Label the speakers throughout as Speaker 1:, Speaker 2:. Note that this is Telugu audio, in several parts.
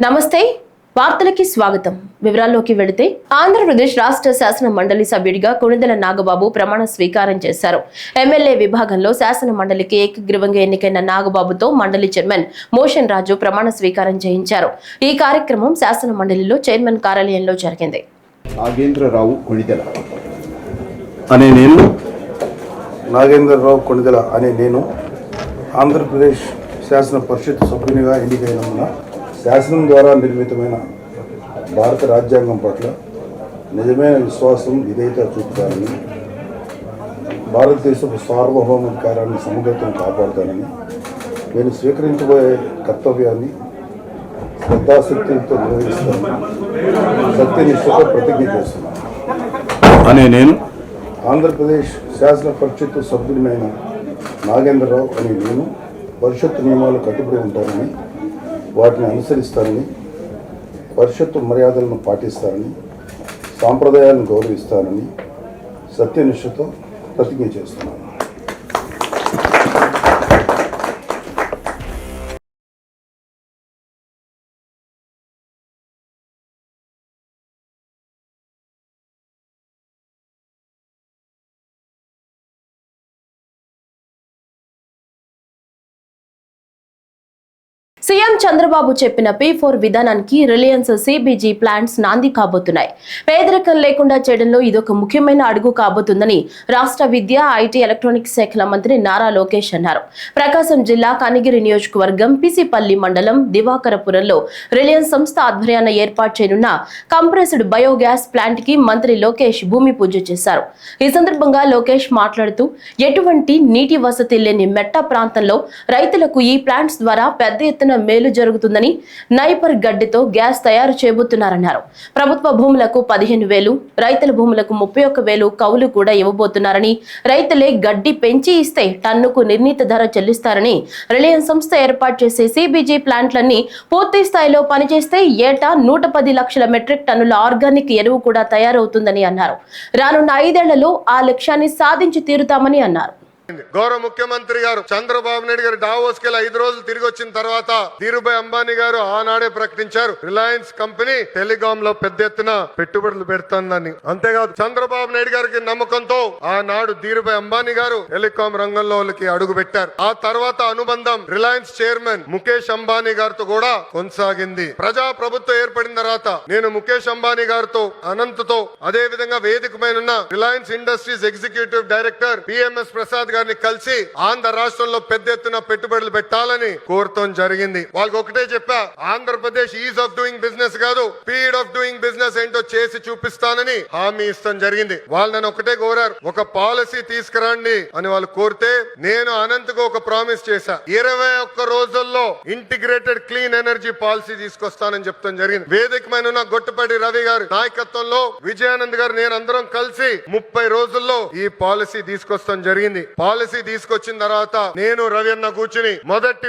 Speaker 1: నమస్తే వార్తలకి స్వాగతం. వివరాల్లోకి వెళితే ఆంధ్రప్రదేశ్ రాష్ట్ర శాసన మండలి సభ్యుడిగా కొణిదెల నాగబాబు ప్రమాణ స్వీకారం చేశారు. ఎమ్మెల్యే విభాగంలో శాసన మండలికి ఏకగ్రీవంగా ఎన్నికైన నాగబాబుతో మండలి చైర్మన్ మోషన్ రాజు ప్రమాణ స్వీకారం చేయించారు. ఈ కార్యక్రమం శాసన మండలిలో చైర్మన్ కార్యాలయంలో జరిగింది.
Speaker 2: నాగేంద్రరావు కొణిదెల అనే నేను ఆంధ్రప్రదేశ్ శాసన పరిషత్ సభ్యునిగా ఎన్నికైనందున శాసనం ద్వారా నిర్మితమైన భారత రాజ్యాంగం పట్ల నిజమైన విశ్వాసం విధేయత చూపుతానని, భారతదేశపు సార్వభౌమాధికారాన్ని సమగ్రతను కాపాడుతానని, నేను స్వీకరించబోయే కర్తవ్యాన్ని శ్రద్ధాశక్తితో నిర్వహిస్తానని సత్యనిష్టతో ప్రతిజ్ఞ చేస్తున్నాను. నేను ఆంధ్రప్రదేశ్ శాసన పరిషత్ సభ్యుడినైన నాగేంద్రరావు అనే నేను పరిషత్ నియమాలు కట్టుబడి ఉంటానని, వాటిని అనుసరిస్తానని, పరిషత్తు మర్యాదలను పాటిస్తానని, సాంప్రదాయాలను గౌరవిస్తానని సత్యనిష్టతో ప్రతిజ్ఞ చేస్తున్నాను.
Speaker 1: సీఎం చంద్రబాబు చెప్పిన P4 విధానానికి రిలయన్స్ CBG ప్లాంట్స్ నాంది కాబోతున్నాయి. పేదరికం లేకుండా చేయడంలో ఇదొక ముఖ్యమైన అడుగు కాబోతుందని రాష్ట్ర విద్య, ఐటీ, ఎలక్ట్రానిక్స్ శాఖల మంత్రి నారా లోకేష్ అన్నారు. ప్రకాశం జిల్లా కనిగిరి నియోజకవర్గం పిసిపల్లి మండలం దివాకరపురంలో రిలయన్స్ సంస్థ ఆధ్వర్యాన ఏర్పాటు చేయనున్న కంప్రెస్డ్ బయోగ్యాస్ ప్లాంట్ కి మంత్రి లోకేష్ భూమి పూజ చేశారు. ఈ సందర్భంగా లోకేష్ మాట్లాడుతూ ఎటువంటి నీటి వసతి లేని మెట్ట ప్రాంతంలో రైతులకు ఈ ప్లాంట్స్ ద్వారా పెద్ద ఎత్తున మేలు జరుగుతుందని, నైపర్ గడ్డితో గ్యాస్ తయారు చేయబోతున్నారన్నారు. ప్రభుత్వ భూములకు 15,000, రైతుల భూములకు 31,000 కౌలు కూడా ఇవ్వబోతున్నారని, రైతులే గడ్డి పెంచి ఇస్తే టన్నుకు నిర్ణీత ధర చెల్లిస్తారని, రిలయన్స్ సంస్థ ఏర్పాటు చేసే CBG ప్లాంట్లన్నీ పూర్తి స్థాయిలో పనిచేస్తే ఏటా 110 లక్షల మెట్రిక్ టన్నుల ఆర్గానిక్ ఎరువు కూడా తయారవుతుందని అన్నారు. రానున్న 5 ఏళ్లలో ఆ లక్ష్యాన్ని సాధించి తీరుతామని అన్నారు.
Speaker 3: గౌరవ ముఖ్యమంత్రి గారు చంద్రబాబు నాయుడు గారు డావోస్ కి 5 రోజులు తిరిగి వచ్చిన తర్వాత ధీరుభాయ్ అంబానీ గారు ఆనాడే ప్రకటించారు, రిలయన్స్ కంపెనీ టెలికాం లో పెద్ద ఎత్తున పెట్టుబడులు పెడుతుందని. అంతేకాదు చంద్రబాబు నాయుడు గారికి నమ్మకంతో ఆనాడు ధీరుభాయ్ అంబానీ గారు టెలికాం రంగంలోకి అడుగు పెట్టారు. ఆ తర్వాత అనుబంధం రిలయన్స్ చైర్మన్ ముఖేష్ అంబానీ గారితో కూడా కొనసాగింది. ప్రజా ప్రభుత్వం ఏర్పడిన తర్వాత నేను ముఖేష్ అంబానీ గారితో, అనంతతో, అదే విధంగా వేదికమైన Reliance Industries executive director PMS Prasad గారిని కలిసి ఆంధ్ర రాష్ట్రంలో పెద్ద ఎత్తున పెట్టుబడులు పెట్టాలని కోరటం జరిగింది. వాళ్ళకి ఒకటే చెప్పా, Andhra Pradesh is of doing business కాదు, స్పీడ్ ఆఫ్ డూయింగ్ బిజినెస్ ఏంటో చేసి చూపిస్తానని హామీ ఇస్తాం జరిగింది. వాళ్ళు నన్ను ఒకటే కోరారు, ఒక పాలసీ తీసుకురండి అని వాళ్ళు కోరితే నేను అనంతకు ఒక ప్రామిస్ చేశా, 21 రోజుల్లో ఇంటిగ్రేటెడ్ క్లీన్ ఎనర్జీ పాలసీ తీసుకొస్తానని చెప్తాం జరిగింది. వేదికమైన గొట్టపాటి రవి గారి నాయకత్వంలో విజయానంద్ గారు నేను అందరం కలిసి 30 రోజుల్లో ఈ పాలసీ తీసుకొస్తాం జరిగింది. పాలసీ తీసుకొచ్చిన తర్వాత నేను రవి అన్న కూర్చుని మొదటి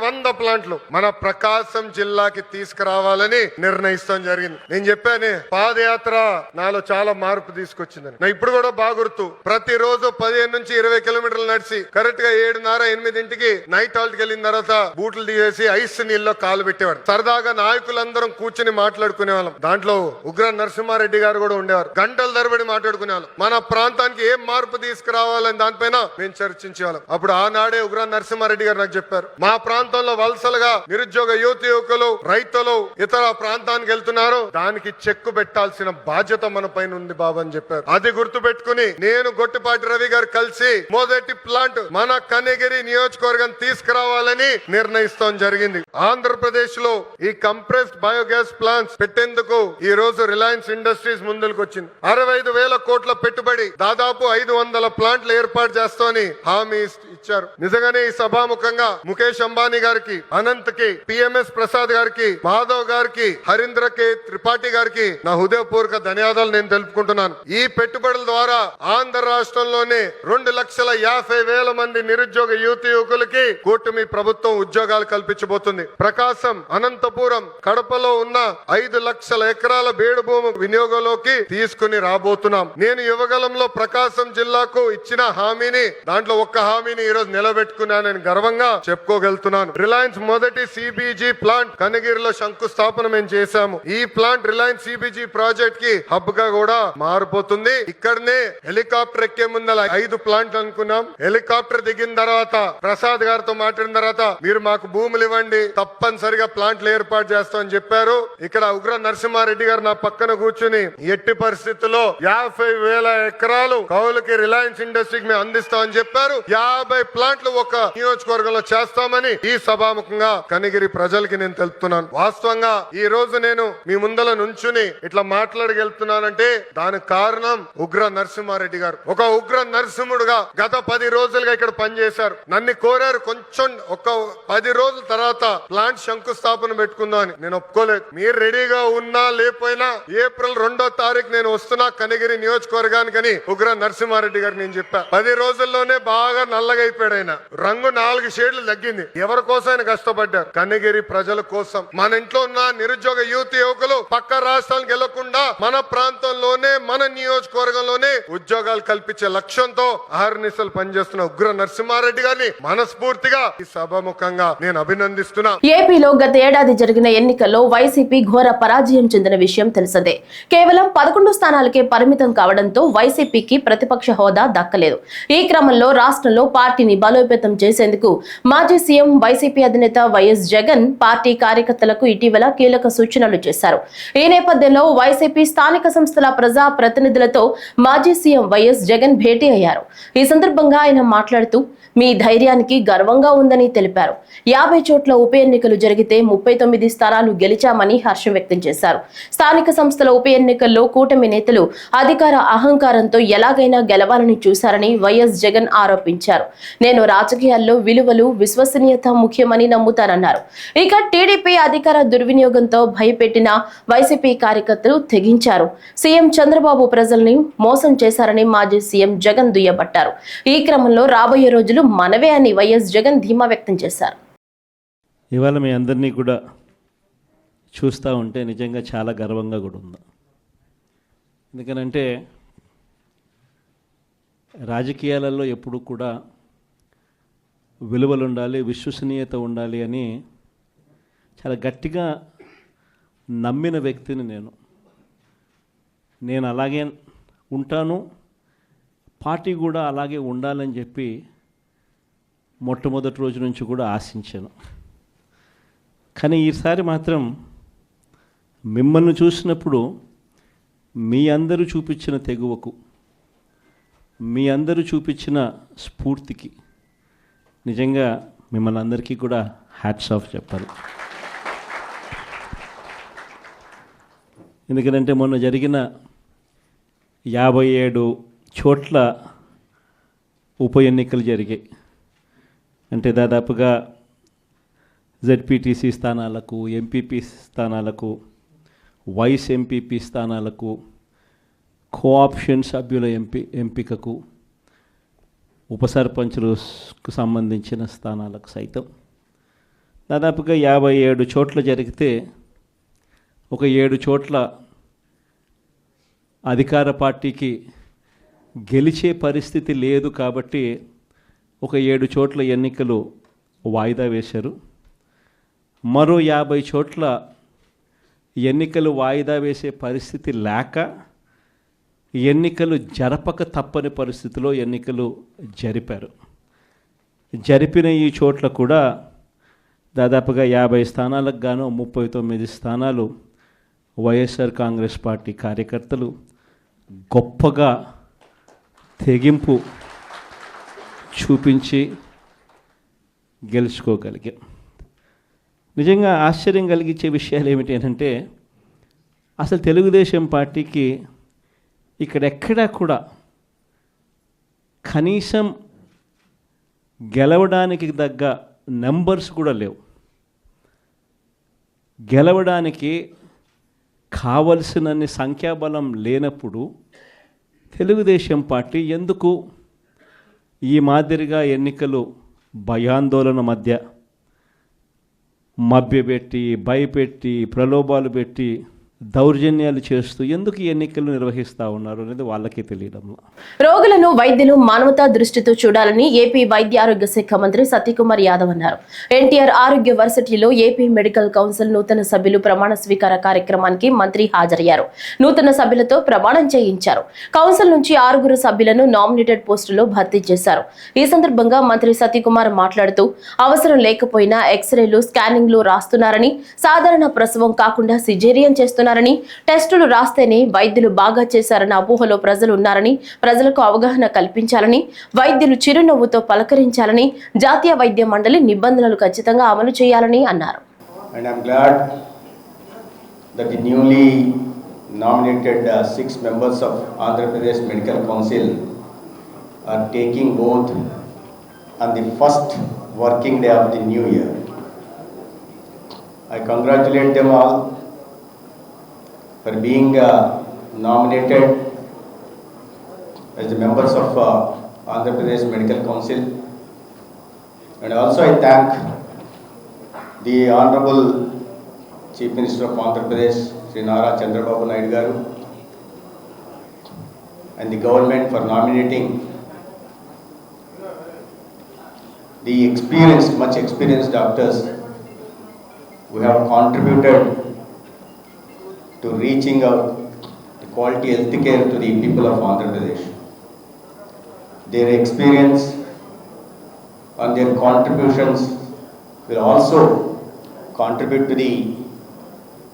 Speaker 3: 100 ప్లాంట్లు మన ప్రకాశం జిల్లాకి తీసుకురావాలని నిర్ణయిస్తాం జరిగింది. నేను చెప్పాను, పాదయాత్ర నాలో చాలా మార్పు తీసుకొచ్చిందని. నా ఇప్పుడు కూడా బాగా గుర్తు, ప్రతిరోజు 15 నుంచి 20 కిలోమీటర్లు నడిచి కరెక్ట్ గా 7:30-8 నైట్ హాల్ట్ కి వెళ్ళిన తర్వాత బూట్లు తీసేసి ఐస్ నీళ్ళలో కాలు పెట్టేవాడు. సరదాగా నాయకులందరం కూర్చుని మాట్లాడుకునే వాళ్ళం. దాంట్లో ఉగ్ర నరసింహారెడ్డి గారు కూడా ఉండేవారు. గంటల తరబడి మాట్లాడుకునే వాళ్ళం. మన ప్రాంతానికి ఏం మార్పు తీసుకురావాలని దానిపైన మేము చర్చించేవాళ్ళం. అప్పుడు ఆనాడే ఉగ్ర నరసింహారెడ్డి గారు నాకు చెప్పారు, మా ప్రాంతంలో వలసలుగా నిరుద్యోగ యువకులు, రైతులు ఇతర ప్రాంతానికి వెళ్తున్నారు, దానికి చెక్కు పెట్టాల్సిన బాధ్యత మన పైన ఉంది బాబు అని చెప్పారు. అది గుర్తు పెట్టుకుని నేను గొట్టిపాటి రవి గారు కలిసి మొదటి ప్లాంట్ మన కనిగిరి నియోజకవర్గం తీసుకురావాలని నిర్ణయిస్తాం జరిగింది. ఆంధ్రప్రదేశ్ లో ఈ కంప్రెస్డ్ బయోగ్యాస్ ప్లాంట్స్ పెట్టేందుకు ఈ రోజు రిలయన్స్ ఇండస్ట్రీస్ ముందుకు వచ్చింది. 65,000 కోట్ల పెట్టుబడి, దాదాపు 500 ప్లాంట్లు ఏర్పాటు చేస్తామని హామీ ఇచ్చారు. నిజంగానే ఈ సభాముఖంగా ముఖేష్ అంబానీ గారికి, అనంత్ కి, పిఎంఎస్ ప్రసాద్ గారికి, మాధవ్ గారికి, హరీంద్ర కే త్రిపాఠి గారికి నా హృదయపూర్వక ధన్యవాదాలు నేను తెలుపుకుంటున్నాను. ఈ పెట్టుబడుల ద్వారా ఆంధ్ర రాష్ట్రంలోనే 2,50,000 మంది నిరుద్యోగ యువకులకి కూటమి ప్రభుత్వం ఉద్యోగాలు కల్పించబోతుంది. ప్రకాశం, అనంతపురం, కడపలో ఉన్న 5 లక్షల ఎకరాల బేడు భూమి వినియోగంలోకి తీసుకుని రాబోతున్నాం. నేను యువగలంలో ప్రకాశం జిల్లాకు ఇచ్చిన హామీని, దాంట్లో ఒక్క హామీని ఈ రోజు నిలబెట్టుకున్నానని గర్వంగా చెప్పుకోగలుగుతున్నాను. రిలయన్స్ మొదటి సిబిజీ ప్లాంట్ కనిగిరిలో శంకుస్థాపన మేము చేశాము. ఈ ప్లాంట్ రిలయన్స్ సిబిజీ ప్రాజెక్ట్ కి హబ్ గా కూడా మారిపోతుంది. ఇక్కడనే హెలికాప్టర్ ఎక్కే ముందల 5 ప్లాంట్లు అనుకున్నాం. హెలికాప్టర్ దిగిన తర్వాత ప్రసాద్ గారితో మాట్లాడిన తర్వాత మీరు మాకు భూములు ఇవ్వండి, తప్పనిసరిగా ప్లాంట్లు ఏర్పాటు చేస్తామని చెప్పారు. ఇక్కడ ఉగ్ర నరసింహారెడ్డి గారు నా పక్కన కూర్చుని ఎట్టి పరిస్థితుల్లో 50,000 ఎకరాలు కౌలుకి రిలయన్స్ ఇండస్ట్రీకి మేము అందిస్తామని చెప్పారు. 50 ప్లాంట్లు ఒక నియోజకవర్గంలో చేస్తామని ఈ సభాముఖంగా కనిగిరి ప్రజలకి నేను తెలుపుతున్నాను. వాస్తవంగా ఈ రోజు నేను మీ ముందల నుంచుని ఇట్లా మాట్లాడగలుగుతున్నానంటే దానికి కారణం ఉగ్ర నరసింహారెడ్డి గారు. ఒక ఉగ్ర నరసింహుడుగా గత 10 రోజులుగా ఇక్కడ పనిచేశారు. నన్ను కోరారు కొంచెం ఒక 10 రోజుల తర్వాత ప్లాంట్ శంకుస్థాపన పెట్టుకుందాం అని. నేను ఒప్పుకోలేదు. మీరు రెడీగా ఉన్నా లేకపోయినా ఏప్రిల్ 2వ తారీఖు నేను వస్తున్నా కనిగిరి నియోజకవర్గానికని ఉగ్ర నరసింహారెడ్డి గారు నేను చెప్పా. 10 రోజుల్లోనే బాగా నల్లగా అయిపోయాడు ఆయన. రంగు 4 షేడ్లు తగ్గింది. ఎవరి కోసం ఆయన కష్టపడ్డారు? కనిగిరి ప్రజల కోసం. మన ఇంట్లో ఉన్న నిరుద్యోగ యువకులు పక్క రాష్ట్రాలకు వెళ్లకుండా మన ప్రాంతంలోనే మన నియోజకవర్గంలోనే ఉద్యోగాలు కల్పించే లక్ష్యంతో అహర్నిశలు పనిచేస్తున్న ఉగ్ర నరసింహారెడ్డి గారిని మనస్ఫూర్తిగా ఈ సభాముఖంగా నేను అభినందిస్తున్నా.
Speaker 1: ఏపీలో గత ఏడాది జరిగిన ఎన్నికల్లో వైసీపీ ఘోర పరాజయం చెందిన విషయం తెలిసిందే. కేవలం 11 స్థానాలకే పరిమితం కావడంతో వైసీపీకి ప్రతిపక్ష హోదా దక్కలేదు. ఈ క్రమంలో రాష్ట్రంలో పార్టీని బలోపేతం చేసేందుకు మాజీ సీఎం వైసీపీ అధినేత వైఎస్ జగన్ పార్టీ కార్యకర్తలకు ఇటీవల కీలక సూచనలు చేశారు. ఈ నేపథ్యంలో వైసీపీ స్థానిక సంస్థల ప్రజా ప్రతినిధులతో మాజీ సీఎం వైఎస్ జగన్ భేటీ అయ్యారు. ఈ సందర్భంగా ఆయన మాట్లాడుతూ మీ ధైర్యానికి గర్వంగా ఉందని తెలిపారు. 50 చోట్ల ఉప ఎన్నికలు జరిగితే 39 స్థానాలు గెలిచామని హర్షం వ్యక్తం చేశారు. స్థానిక సంస్థల ఉప ఎన్నికల్లో కూటమి నేతలు అధికార అహంకారంతో ఎలాగైనా గెలవాలని చూశారని వైఎస్ జగన్ ఆరోపించారు. నేను రాజకీయాల్లో విలువలు, విశ్వసనీయత ముఖ్యమని నమ్ముతానన్నారు. ఇక టీడీపీ అధికార దుర్వినియోగంతో భయపెట్టిన వైసీపీ కార్యకర్తలు తెగించారు. సీఎం చంద్రబాబు ప్రజల్ని మోసం చేశారని మాజీ సీఎం జగన్ దుయ్యబట్టారు. ఈ క్రమంలో రాబోయే రోజులు మనవే అని వైఎస్ జగన్ ధీమా వ్యక్తం చేశారు.
Speaker 4: ఇవాళ మీ అందరినీ కూడా చూస్తూ ఉంటే నిజంగా చాలా గర్వంగా కూడా ఉంది. ఎందుకనంటే రాజకీయాలలో ఎప్పుడు కూడా విలువలు ఉండాలి, విశ్వసనీయత ఉండాలి అని చాలా గట్టిగా నమ్మిన వ్యక్తిని నేను అలాగే ఉంటాను, పార్టీ కూడా అలాగే ఉండాలని చెప్పి మొట్టమొదటి రోజు నుంచి కూడా ఆశించాను. కానీ ఈసారి మాత్రం మిమ్మల్ని చూసినప్పుడు మీ అందరూ చూపించిన తెగువకు, మీ అందరూ చూపించిన స్ఫూర్తికి నిజంగా మిమ్మల్ని అందరికీ కూడా హ్యాట్స్ ఆఫ్ చెప్పాలి. ఎందుకంటే మొన్న జరిగిన 57 చోట్ల ఉప ఎన్నికలు జరిగాయి. అంటే దాదాపుగా జెడ్పీటీసీ స్థానాలకు, ఎంపీపీ స్థానాలకు, వైస్ ఎంపీపీ స్థానాలకు, కోఆప్షన్ సభ్యుల ఎంపికకు, ఉప సర్పంచులకు సంబంధించిన స్థానాలకు సైతం దాదాపుగా 57 చోట్ల జరిగితే ఒక 7 చోట్ల అధికార పార్టీకి గెలిచే పరిస్థితి లేదు కాబట్టి ఒక 7 చోట్ల ఎన్నికలు వాయిదా వేశారు. మరో 50 చోట్ల ఎన్నికలు వాయిదా వేసే పరిస్థితి లేక ఎన్నికలు జరపక తప్పని పరిస్థితిలో ఎన్నికలు జరిపారు. జరిపిన ఈ చోట్ల కూడా దాదాపుగా 50 స్థానాలకు గాను 39 స్థానాలు వైఎస్ఆర్ కాంగ్రెస్ పార్టీ కార్యకర్తలు గొప్పగా తెగింపు చూపించి గెలుచుకోగలిగాం. నిజంగా ఆశ్చర్యం కలిగించే విషయాలు ఏమిటి అంటే అసలు తెలుగుదేశం పార్టీకి ఇక్కడెక్కడా కూడా కనీసం గెలవడానికి తగ్గ నెంబర్స్ కూడా లేవు. గెలవడానికి కావలసినన్ని సంఖ్యాబలం లేనప్పుడు తెలుగుదేశం పార్టీ ఎందుకు ఈ మాదిరిగా ఎన్నికలు భయాందోళన మధ్య మభ్యపెట్టి, భయపెట్టి, ప్రలోభాలు పెట్టి దౌర్జన్యాలు చేస్తూ ఎందుకు ఈ ఎన్నికలు నిర్వహిస్తూ ఉన్నారు అనేది వాళ్ళకే తెలియడంలో.
Speaker 1: రోగులను వైద్యులు మానవతా దృష్టితో చూడాలని ఏపీ వైద్య ఆరోగ్య శాఖ మంత్రి సత్యకుమార్ యాదవ్ అన్నారు. ఎన్టీఆర్ ఆరోగ్య వర్సిటీలో ఏపీ మెడికల్ కౌన్సిల్ నూతన సభ్యులు ప్రమాణ స్వీకార కార్యక్రమానికి మంత్రి హాజరయ్యారు. నూతన సభ్యులతో ప్రమాణం చేయించారు. కౌన్సిల్ నుంచి 6 సభ్యులను నామినేటెడ్ పోస్టులో భర్తీ చేశారు. ఈ సందర్భంగా మంత్రి సత్యకుమార్ మాట్లాడుతూ అవసరం లేకపోయినా ఎక్స్రేలు, స్కానింగ్లు రాస్తున్నారని, సాధారణ ప్రసవం కాకుండా సిజేరియన్ చేస్తున్నారని, టెస్టులు రాస్తేనే వైద్యులు బాగా చేశారన్న అపోహలో ప్రజలు ఉన్నారని, ప్రజలకు అవగాహన కల్పించాలని, వైద్యులు చిరునవ్వుతో పలకరించాలని, జాతీయ వైద్య మండలి నిబంధనలు ఖచ్చితంగా అమలు చేయాలని అన్నారు.
Speaker 5: And I'm glad that the newly nominated 6 members of Andhra Pradesh Medical Council are taking oath on the first working day of the new year. I congratulate them all for being nominated as the members of Andhra Pradesh Medical Council, and also I thank the Honorable Chief Minister of Andhra Pradesh, Sri Nara Chandrababu Naidu Garu, and the government for nominating the much experienced doctors who have contributed to reaching out the quality health care to the people of Andhra Pradesh. Their experience and their contributions will also contribute to the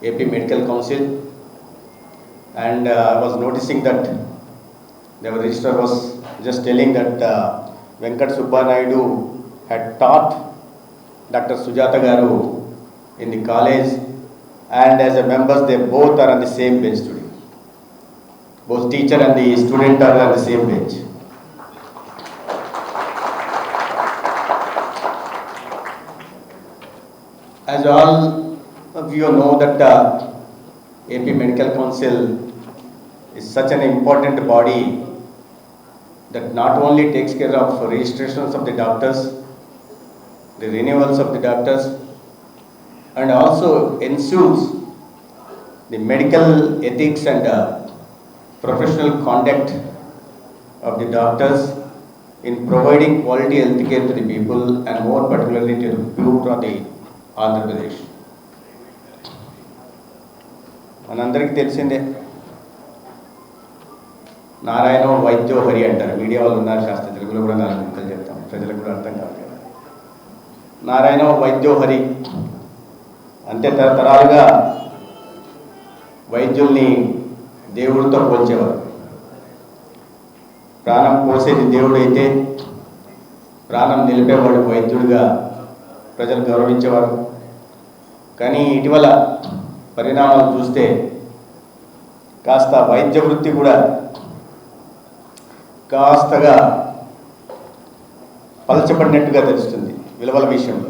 Speaker 5: AP Medical Council. And I was noticing that the registrar was just telling that Venkat Subba Naidu had taught Dr. Sujata Garu in the college, and as a members they both are on the same bench today. Both teacher and the student are on the same bench. As all of you know that AP Medical Council is such an important body that not only takes care of registrations of the doctors, the renewals of the doctors, and also ensures the medical ethics and professional conduct of the doctors in providing quality health care to the people, and more particularly to the people of the Andhra Pradesh. మనందరికీ తెలిసిందే, నారాయణ వైద్యో హరి అంటారు. మీడియా వాళ్ళు ఉన్నారు, శాస్త్ర తెలుగులో కూడా 4 ముక్కలు చెప్తాం, ప్రజలకు కూడా అర్థం కాదు కదా. నారాయణ వైద్యో హరి అంటే తరతరాలుగా వైద్యుల్ని దేవుడితో పోల్చేవారు. ప్రాణం పోసేది దేవుడైతే ప్రాణం నిలిపేవాడు వైద్యుడిగా ప్రజలు గౌరవించేవారు. కానీ ఇటీవల పరిణామాలు చూస్తే కాస్త వైద్య వృత్తి కూడా కాస్తగా పలచబడినట్టుగా తెలుస్తుంది విలువల విషయంలో.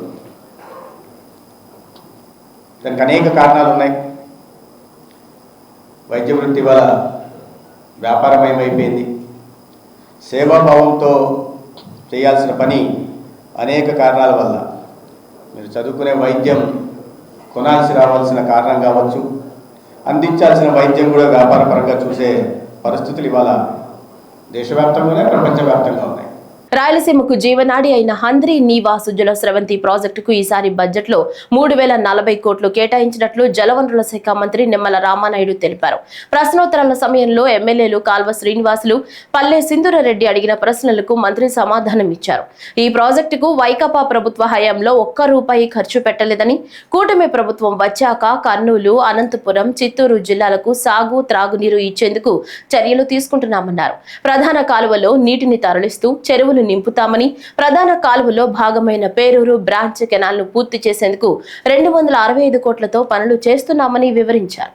Speaker 5: దానికి అనేక కారణాలు ఉన్నాయి. వైద్య వృత్తి వల్ల వ్యాపారమయమైపోయింది. సేవాభావంతో చేయాల్సిన పని అనేక కారణాల వల్ల, మీరు చదువుకునే వైద్యం కొనాల్సి రావాల్సిన కారణం కావచ్చు, అందించాల్సిన వైద్యం కూడా వ్యాపారపరంగా చూసే పరిస్థితులు ఇవాళ దేశవ్యాప్తంగానే ప్రపంచవ్యాప్తంగా ఉన్నాయి.
Speaker 1: రాయలసీమకు జీవనాడి అయిన హంద్రీ నీవా సుజల స్రవంతి ప్రాజెక్టుకు ఈసారి బడ్జెట్లో 3040 కోట్లు కేటాయించినట్లు జలవనరుల శాఖ మంత్రి నిమ్మల రామానాయుడు తెలిపారు. ప్రశ్నోత్తరాల సమయంలో ఎమ్మెల్యేలు కాల్వ శ్రీనివాసులు, పల్లె సింధూరారెడ్డి అడిగిన ప్రశ్నలకు మంత్రి సమాధానం ఇచ్చారు. ఈ ప్రాజెక్టుకు వైకాపా ప్రభుత్వ హయాంలో ₹1 ఖర్చు పెట్టలేదని, కూటమి ప్రభుత్వం వచ్చాక కర్నూలు, అనంతపురం, చిత్తూరు జిల్లాలకు సాగు, త్రాగునీరు ఇచ్చేందుకు చర్యలు తీసుకుంటున్నామన్నారు. ప్రధాన కాలువలో నీటిని తరలిస్తూ చెరువులు నింపుతామని, ప్రధాన కాలువలో భాగమైన పేరూరు బ్రాంచ్ కెనాల్ను పూర్తి చేసేందుకు 265 కోట్లతో పనులు చేస్తున్నామని వివరించారు.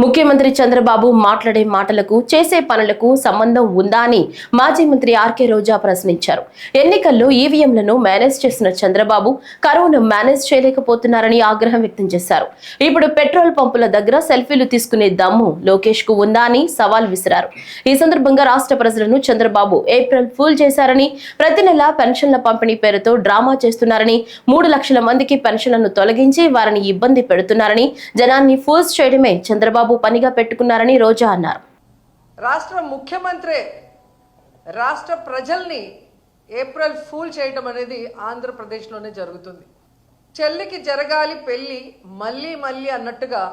Speaker 1: ముఖ్యమంత్రి చంద్రబాబు మాట్లాడే మాటలకు చేసే పనులకు సంబంధం ఉందా అని మాజీ మంత్రి ఆర్కే రోజా ప్రశ్నించారు. ఎన్నికల్లో ఈవీఎంలను మేనేజ్ చేసిన చంద్రబాబు కరువును మేనేజ్ చేయలేకపోతున్నారని ఆగ్రహం వ్యక్తం చేశారు. ఇప్పుడు పెట్రోల్ పంపుల దగ్గర సెల్ఫీలు తీసుకునే దమ్ము లోకేష్ కు ఉందా అని సవాల్ విసిరారు. ఈ సందర్భంగా రాష్ట్ర ప్రజలను చంద్రబాబు ఏప్రిల్ ఫూల్ చేశారని, ప్రతి నెల పెన్షన్ల పంపిణీ పేరుతో డ్రామా చేస్తున్నారని, 3 లక్షల మందికి పెన్షన్లను తొలగించి వారిని ఇబ్బంది పెడుతున్నారని, జనాన్ని ఫూల్స్ చేయడమే చంద్రబాబు పనిగా పెట్టుకున్నారని రోజా అన్నారు.
Speaker 6: రాష్ట్ర ముఖ్యమంత్రి రాష్ట్ర ప్రజల్ని ఏప్రిల్ ఫూల్ చేయడం అనేది ఆంధ్రప్రదేశ్లోనే జరుగుతుంది. చెల్లికి జరగాలి పెళ్లి మళ్ళీ మళ్ళీ అన్నట్టుగా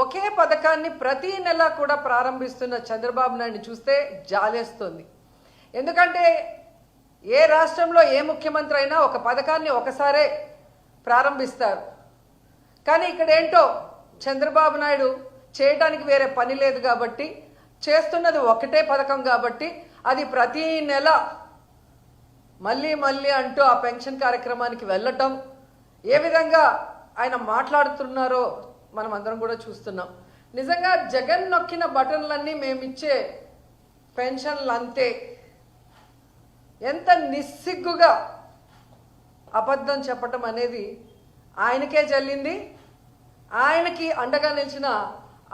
Speaker 6: ఒకే పథకాన్ని ప్రతి నెల కూడా ప్రారంభిస్తున్న చంద్రబాబు నాయుడిని చూస్తే జాలేస్తుంది. ఎందుకంటే ఏ రాష్ట్రంలో ఏ ముఖ్యమంత్రి అయినా ఒక పథకాన్ని ఒకసారే ప్రారంభిస్తారు. కానీ ఇక్కడ ఏంటో చంద్రబాబు నాయుడు చేయడానికి వేరే పని లేదు కాబట్టి, చేస్తున్నది ఒకటే పథకం కాబట్టి అది ప్రతి నెల మళ్ళీ మళ్ళీ అంటూ ఆ పెన్షన్ కార్యక్రమానికి వెళ్ళటం, ఏ విధంగా ఆయన మాట్లాడుతున్నారో మనం అందరం కూడా చూస్తున్నాం. నిజంగా జగన్ నొక్కిన బటన్లన్నీ మేమిచ్చే పెన్షన్లు అంతే, ఎంత నిస్సిగ్గుగా అబద్ధం చెప్పటం అనేది ఆయనకే చెల్లింది. ఆయనకి అండగా నిలిచిన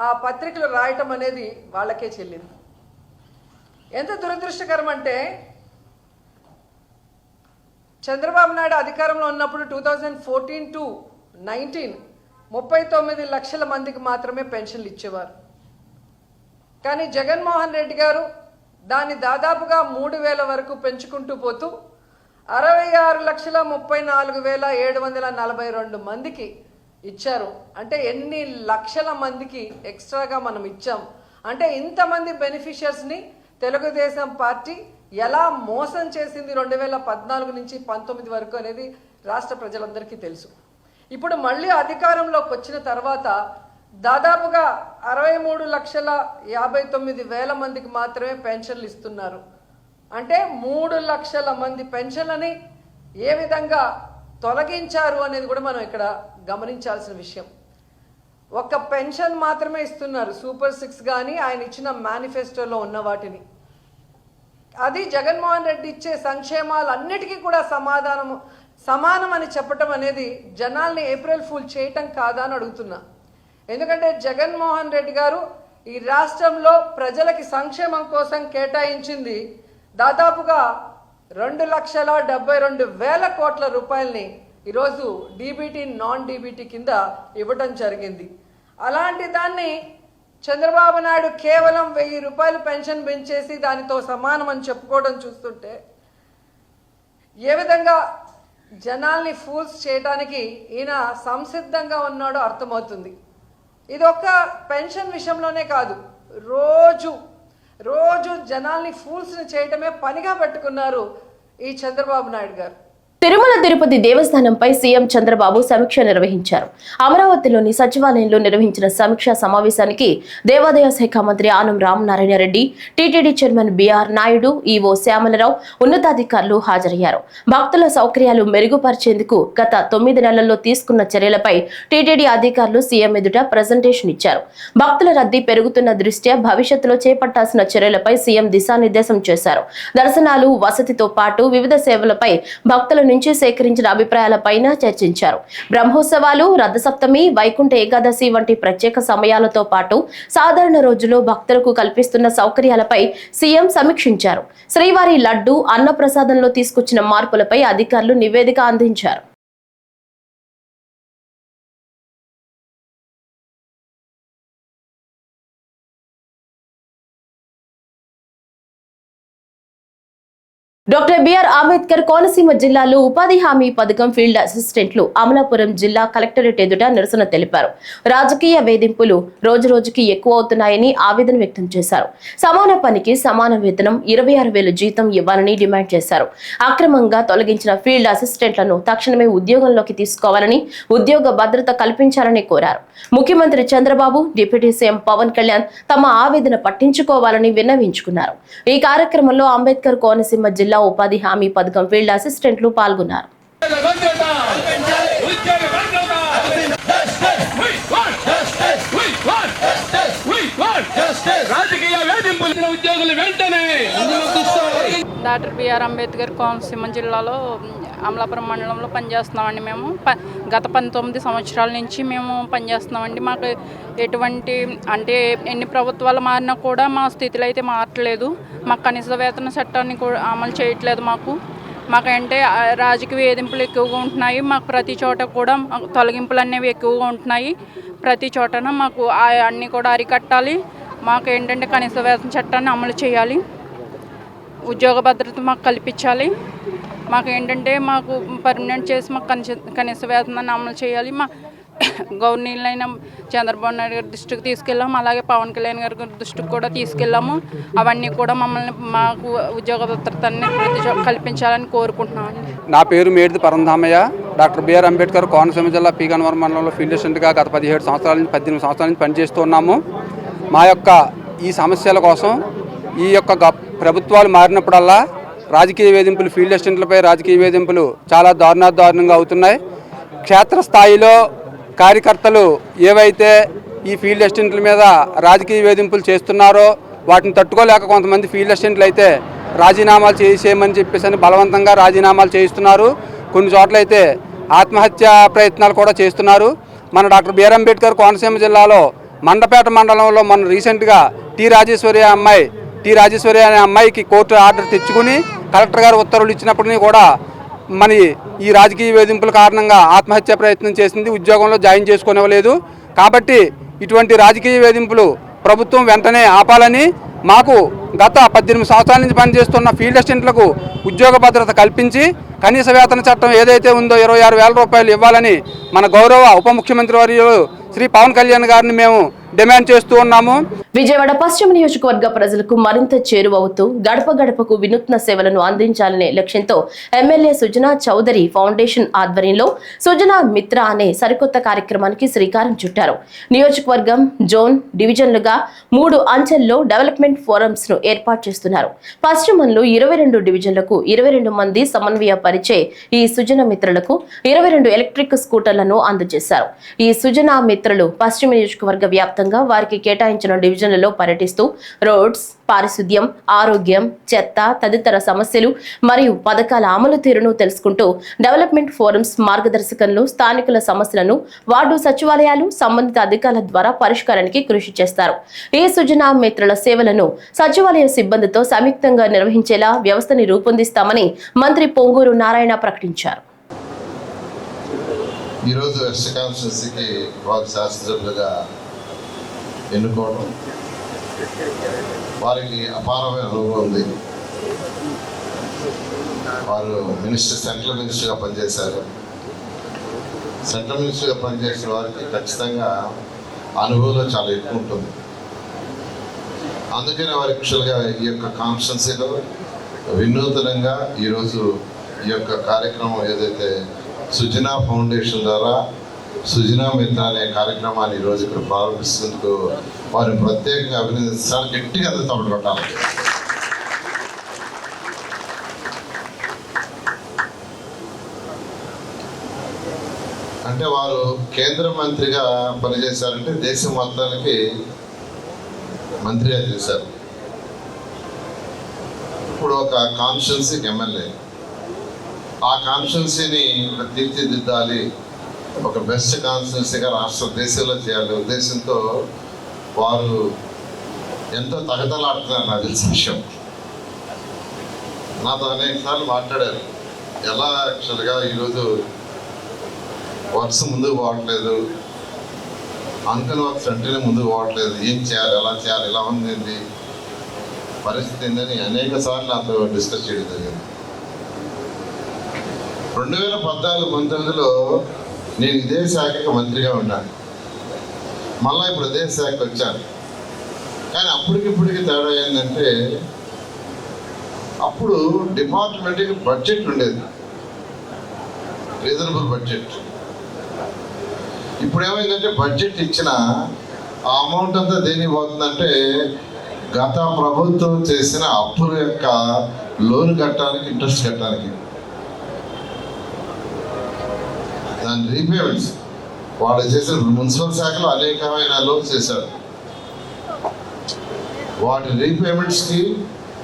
Speaker 6: ఆ పత్రికలు రాయటం అనేది వాళ్ళకే చెల్లింది. ఎంత దురదృష్టకరం అంటే చంద్రబాబు నాయుడు అధికారంలో ఉన్నప్పుడు 2014 to 19 39 లక్షల మందికి మాత్రమే పెన్షన్లు ఇచ్చేవారు. కానీ జగన్మోహన్ రెడ్డి గారు దాన్ని దాదాపుగా 3,000 వరకు పెంచుకుంటూ పోతూ 66,34,742 మందికి ఇచ్చారు. అంటే ఎన్ని లక్షల మందికి ఎక్స్ట్రాగా మనం ఇచ్చాం అంటే, ఇంతమంది బెనిఫిషియర్స్ని తెలుగుదేశం పార్టీ ఎలా మోసం చేసింది 2014 నుంచి 19 వరకు అనేది రాష్ట్ర ప్రజలందరికీ తెలుసు. ఇప్పుడు మళ్ళీ అధికారంలోకి వచ్చిన తర్వాత దాదాపుగా 63,59,000 మందికి మాత్రమే పెన్షన్లు ఇస్తున్నారు. అంటే 3 లక్షల మంది పెన్షన్లని ఏ విధంగా తొలగించారు అనేది కూడా మనం ఇక్కడ గమనించాల్సిన విషయం. ఒక్క పెన్షన్ మాత్రమే ఇస్తున్నారు, సూపర్ 6 కానీ ఆయన ఇచ్చిన మేనిఫెస్టోలో ఉన్న వాటిని. అది జగన్మోహన్ రెడ్డి ఇచ్చే సంక్షేమాలన్నిటికీ కూడా సమానం అని చెప్పటం అనేది జనాల్ని ఏప్రిల్ ఫూల్ చేయటం కాదా అని అడుగుతున్నా. ఎందుకంటే జగన్మోహన్ రెడ్డి గారు ఈ రాష్ట్రంలో ప్రజలకి సంక్షేమం కోసం కేటాయించింది దాదాపుగా 2,72,000 కోట్ల రూపాయలని ఈరోజు డీబీటీ నాన్ డీబీటీ కింద ఇవ్వటం జరిగింది. అలాంటి దాన్ని చంద్రబాబు నాయుడు కేవలం 1,000 రూపాయలు పెన్షన్ పెంచేసి దానితో సమానం అని చెప్పుకోవడం చూస్తుంటే ఏ విధంగా జనాల్ని ఫూల్స్ చేయడానికి ఈయన సంసిద్ధంగా ఉన్నాడో అర్థమవుతుంది. ఇది ఒక్క పెన్షన్ విషయంలోనే కాదు, రోజు జనాల్ని ఫూల్స్ని చేయటమే పనిగా పెట్టుకున్నారు ఈ చంద్రబాబు నాయుడు గారు.
Speaker 1: తిరుమల తిరుపతి దేవస్థానంపై సీఎం చంద్రబాబు సమీక్ష నిర్వహించారు. అమరావతిలోని సచివాలయంలో నిర్వహించిన సమీక్షా సమావేశానికి దేవాదాయ శాఖ మంత్రి Anam Ramanarayana Reddy, TTD chairman BR Naidu, EO Shyamala Rao, ఉన్నతాధికారులు హాజరయ్యారు. భక్తుల సౌకర్యాలు మెరుగుపరిచేందుకు గత 9 నెలల్లో తీసుకున్న చర్యలపై టీటీడీ అధికారులు సీఎం ఎదుట ప్రజెంటేషన్ ఇచ్చారు. భక్తుల రద్దీ పెరుగుతున్న దృష్ట్యా భవిష్యత్తులో చేపట్టాల్సిన చర్యలపై సీఎం దిశానిర్దేశం చేశారు. దర్శనాలు, వసతితో పాటు వివిధ సేవలపై భక్తుల నుంచి సేకరించిన అభిప్రాయాలపైన చర్చించారు. బ్రహ్మోత్సవాలు, రథసప్తమి, వైకుంఠ ఏకాదశి వంటి ప్రత్యేక సమయాలతో పాటు సాధారణ రోజుల్లో భక్తులకు కల్పిస్తున్న సౌకర్యాలపై సీఎం సమీక్షించారు. శ్రీవారి లడ్డు, అన్నప్రసాదంలో తీసుకొచ్చిన మార్పులపై అధికారులు నివేదిక అందించారు. డాక్టర్ బిఆర్ అంబేద్కర్ కోనసీమ జిల్లాలో ఉపాధి హామీ పథకం ఫీల్డ్ అసిస్టెంట్లు అమలాపురం జిల్లా కలెక్టరేట్ ఎదుట నిరసన తెలిపారు. రాజకీయ వేధింపులు రోజురోజుకి ఎక్కువ అవుతున్నాయని ఆవేదన వ్యక్తం చేశారు. సమాన పనికి సమాన వేతనం, 26,000 జీతం ఇవ్వాలని డిమాండ్ చేశారు. అక్రమంగా తొలగించిన ఫీల్డ్ అసిస్టెంట్లను తక్షణమే ఉద్యోగంలోకి తీసుకోవాలని, ఉద్యోగ భద్రత కల్పించాలని కోరారు. ముఖ్యమంత్రి చంద్రబాబు, డిప్యూటీ సీఎం పవన్ కళ్యాణ్ తమ ఆవేదన పట్టించుకోవాలని విన్నవించుకున్నారు. ఈ కార్యక్రమంలో అంబేద్కర్ కోనసీమ జిల్లా ఉపాధి హామీ పథకం ఫీల్డ్ అసిస్టెంట్లు పాల్గొన్నారు.
Speaker 7: We doctor BR Ambedkar Konaseema జిల్లాలో అమలాపురం మండలంలో పనిచేస్తున్నామండి. మేము గత 19 సంవత్సరాల నుంచి మేము పనిచేస్తున్నామండి. మాకు ఎటువంటి అంటే ఎన్ని ప్రభుత్వాలు మారినా కూడా మా స్థితిలో అయితే మారట్లేదు. మాకు కనీస వేతన చట్టాన్ని కూడా అమలు చేయట్లేదు. మాకంటే రాజకీయ వేధింపులు ఎక్కువగా ఉంటున్నాయి. మాకు ప్రతి చోట కూడా తొలగింపులు అనేవి ఎక్కువగా ఉంటున్నాయి. ప్రతి చోటన మాకు అన్నీ కూడా అరికట్టాలి. మాకు ఏంటంటే కనీస వేతన చట్టాన్ని అమలు చేయాలి. ఉద్యోగ భద్రత మాకు కల్పించాలి. మాకు ఏంటంటే మాకు పర్మనెంట్ చేసి మాకు కనీస వేతనాన్ని అమలు చేయాలి. మా గవర్నర్లైన చంద్రబాబు నాయుడు గారి దృష్టికి తీసుకెళ్ళాము. అలాగే పవన్ కళ్యాణ్ గారి దృష్టికి కూడా తీసుకెళ్ళాము. అవన్నీ కూడా మాకు ఉద్యోగ భద్రతని కల్పించాలని కోరుకుంటున్నామండి.
Speaker 8: నా పేరు మేడిది పరంధామయ్య. డాక్టర్ బిఆర్ అంబేద్కర్ కోనసీమ జిల్లా పి గన్నవరం మండలంలో ఫీల్డ్ అసిస్టెంట్గా గత 17 సంవత్సరాల నుంచి 18 సంవత్సరాల నుంచి పనిచేస్తున్నాము. మా యొక్క ఈ సమస్యల కోసం ఈ యొక్క ప్రభుత్వాలు మారినప్పుడల్లా రాజకీయ వేధింపులు, ఫీల్డ్ అసిస్టెంట్లపై రాజకీయ వేధింపులు చాలా దారుణంగా అవుతున్నాయి. క్షేత్రస్థాయిలో కార్యకర్తలు ఏవైతే ఈ ఫీల్డ్ అసిస్టెంట్ల మీద రాజకీయ వేధింపులు చేస్తున్నారో వాటిని తట్టుకోలేక కొంతమంది ఫీల్డ్ అసిస్టెంట్లు అయితే రాజీనామాలు చేసేయమని చెప్పేసి బలవంతంగా రాజీనామాలు చేయిస్తున్నారు. కొన్ని చోట్ల అయితే ఆత్మహత్య ప్రయత్నాలు కూడా చేస్తున్నారు. మన డాక్టర్ బిఆర్ అంబేద్కర్ కోనసీమ జిల్లాలో మండపేట మండలంలో మన రీసెంట్గా టి రాజేశ్వరి అనే అమ్మాయికి కోర్టు ఆర్డర్ తెచ్చుకుని కలెక్టర్ గారు ఉత్తర్వులు ఇచ్చినప్పటికీ కూడా ఈ రాజకీయ వేధింపుల కారణంగా ఆత్మహత్య ప్రయత్నం చేసింది. ఉద్యోగంలో జాయిన్ చేసుకునివ్వలేదు. కాబట్టి ఇటువంటి రాజకీయ వేధింపులు ప్రభుత్వం వెంటనే ఆపాలని, మాకు గత 18 సంవత్సరాల నుంచి పనిచేస్తున్న ఫీల్డ్ అసిస్టెంట్లకు ఉద్యోగ భద్రత కల్పించి కనీస వేతన చట్టం ఏదైతే ఉందో 26,000 రూపాయలు ఇవ్వాలని మన గౌరవ ఉప ముఖ్యమంత్రి వర్యులు శ్రీ పవన్ కళ్యాణ్ గారిని మేము డిమాండ్ చేస్తూ ఉన్నాము.
Speaker 1: విజయవాడ పశ్చిమ నియోజకవర్గ ప్రజలకు మరింత చేరువవుతూ గడప గడపకు వినూత్న సేవలను అందించాలనే లక్ష్యంతో ఎమ్మెల్యే సుజనా చౌదరి ఫౌండేషన్ ఆధ్వర్యంలో సుజనా మిత్ర అనే సరికొత్త కార్యక్రమానికి శ్రీకారం చుట్టారు. నియోజకవర్గం, జోన్, డివిజన్లుగా 3 అంచెల్లో డెవలప్మెంట్ ఫోరమ్స్ ను ఏర్పాటు చేస్తున్నారు. పశ్చిమంలో 22 డివిజన్లకు 22 మంది సమన్వయపరిచే ఈ సుజనా మిత్రులకు 22 ఎలక్ట్రిక్ స్కూటర్లను అందజేశారు. ఈ సుజనా మిత్రులు పశ్చిమ నియోజకవర్గ వ్యాప్తంగా వారికి కేటాయించిన డివిజన్లలో పర్యటిస్తూ రోడ్స్, పారిశుద్ధ్యం, ఆరోగ్యం, చెత్త తదితర సమస్యలు మరియు పథకాల అమలు తీరును తెలుసుకుంటూ డెవలప్మెంట్ ఫోరమ్స్ మార్గదర్శకంలో స్థానికుల సమస్యలను వార్డు సచివాలయాలు, సంబంధిత అధికారుల ద్వారా పరిష్కారానికి కృషి చేస్తారు. ఈ సుజనా మిత్రుల సేవలను సచివాలయ సిబ్బందితో సంయుక్తంగా నిర్వహించేలా వ్యవస్థని రూపొందిస్తామని మంత్రి పొంగూరు నారాయణ ప్రకటించారు.
Speaker 9: ఈరోజు వెస్ట్ కాన్స్టిట్యున్సీకి వారి శాసనసభ్యులుగా ఎన్నుకోవడం, వారికి అపారమైన అనుభవం ఉంది. వారు సెంట్రల్ మినిస్టర్గా పనిచేశారు. సెంట్రల్ మినిస్టర్గా పనిచేసిన వారికి ఖచ్చితంగా అనుభవం చాలా ఎక్కువ ఉంటుంది. అందుకనే వారి కుషలుగా ఈ యొక్క కాన్స్టిట్యున్సీలో వినూతనంగా ఈరోజు ఈ యొక్క కార్యక్రమం ఏదైతే సుజనా ఫౌండేషన్ ద్వారా సుజనా మిత్ర అనే కార్యక్రమాన్ని ఈరోజు ఇక్కడ ప్రారంభిస్తున్నందుకు వారిని ప్రత్యేకంగా అభినందించాలి. గట్టిగా అందరూ తప్పలు కొట్టాలి. అంటే వారు కేంద్ర మంత్రిగా పనిచేశారంటే దేశం మొత్తానికి మంత్రిగా చేశారు. ఇప్పుడు ఒక కాన్స్టిట్యున్సీకి ఎమ్మెల్యే, ఆ కాన్స్టిట్యున్సీని తీర్చిదిద్దాలి, ఒక బెస్ట్ కాన్స్టిట్యున్సీగా రాష్ట్ర దేశంలో చేయాలి ఉద్దేశంతో వారు ఎంతో తగదలాడుతున్నారు. నాకు తెలిసిన విషయం, నాతో అనేక సార్లు మాట్లాడారు. ఎలా యాక్చువల్గా ఈరోజు వర్క్స్ ముందుకు పోవట్లేదు, అంకన్ వర్క్స్ అంటేనే ముందుకు పోవట్లేదు, ఏం చేయాలి, ఎలా చేయాలి, ఎలా ఉంది పరిస్థితి ఏందని అనేక సార్లు నాతో డిస్కస్ చేయడం జరిగింది. 2014-19లో నేను ఇదే శాఖకి మంత్రిగా ఉన్నాను. మళ్ళీ ఇప్పుడు అదే శాఖకి వచ్చాను. కానీ అప్పటికిప్పటికి తేడా ఏంటంటే, అప్పుడు డిపార్ట్మెంట్కి బడ్జెట్ ఉండేది, రీజనబుల్ బడ్జెట్. ఇప్పుడు ఏమైందంటే బడ్జెట్ ఇచ్చిన ఆ అమౌంట్ అంతా దేనికి పోతుందంటే గత ప్రభుత్వం చేసిన అప్పుల యొక్క లోన్ కట్టడానికి, ఇంట్రెస్ట్ కట్టడానికి, దాని రీపేమెంట్స్. వాళ్ళు చేసిన మున్సిపల్ శాఖలో అనేకమైన లోన్స్ చేశారు. వాటి రీపేమెంట్స్కి,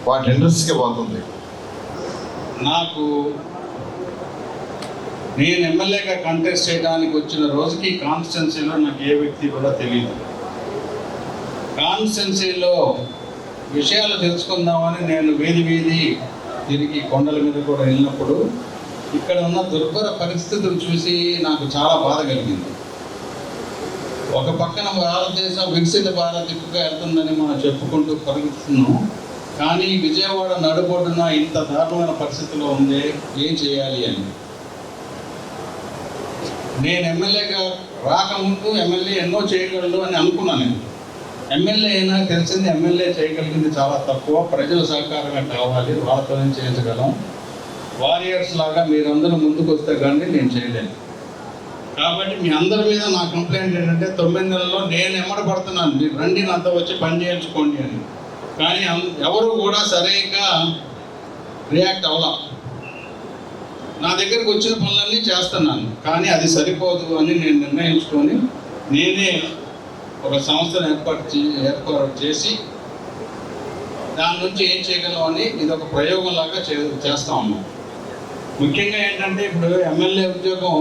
Speaker 9: వాటి ఇంట్రెస్ట్కి పోతుంది.
Speaker 10: నేను ఎమ్మెల్యేగా కంటెస్ట్ చేయడానికి వచ్చిన రోజుకి కాన్స్టిట్యున్సీలో నాకు ఏ వ్యక్తి కూడా తెలియదు. కాన్స్టిట్యున్సీలో విషయాలు తెలుసుకుందామని నేను వీధి తిరిగి కొండల మీద కూడా వెళ్ళినప్పుడు ఇక్కడ ఉన్న దుర్భర పరిస్థితులు చూసి నాకు చాలా బాధ కలిగింది. ఒక పక్కన భారతదేశం వికసిత భారత్ దిక్కుగా వెళ్తుందని మనం చెప్పుకుంటూ పరుగుతున్నాం, కానీ విజయవాడ నడుబొడ్డున ఇంత దారుణమైన పరిస్థితిలో ఉంది, ఏం చేయాలి అని. నేను ఎమ్మెల్యేగా రాకముందు ఎమ్మెల్యే ఎన్నో చేయగలడు అని అనుకున్నాను. నేను ఎమ్మెల్యే అయినా తెలిసింది ఎమ్మెల్యే చేయగలిగింది చాలా తక్కువ, ప్రజల సహకారమే కావాలి, వాళ్ళతోనే చేయించగలం. వారియర్స్ లాగా మీరందరూ ముందుకు వస్తే కానీ నేను చేయలేను. కాబట్టి మీ అందరి మీద నా కంప్లైంట్ ఏంటంటే 9 నెలల్లో నేను ఎమ్మడపడుతున్నాను, మీరు రండి నాతో వచ్చి పని చేయించుకోండి అని. కానీ ఎవరు కూడా సరిగ్గా రియాక్ట్ అవ్వాల. నా దగ్గరకు వచ్చిన పనులన్నీ చేస్తున్నాను, కానీ అది సరిపోదు అని నేను నిర్ణయించుకొని నేనే ఒక సంస్థను ఏర్పాటు చేసి దాని నుంచి ఏం చేయగలం అని ఇది ఒక ప్రయోగంలాగా చేస్తా ఉన్నాం. ముఖ్యంగా ఏంటంటే ఇప్పుడు ఎమ్మెల్యే ఉద్యోగం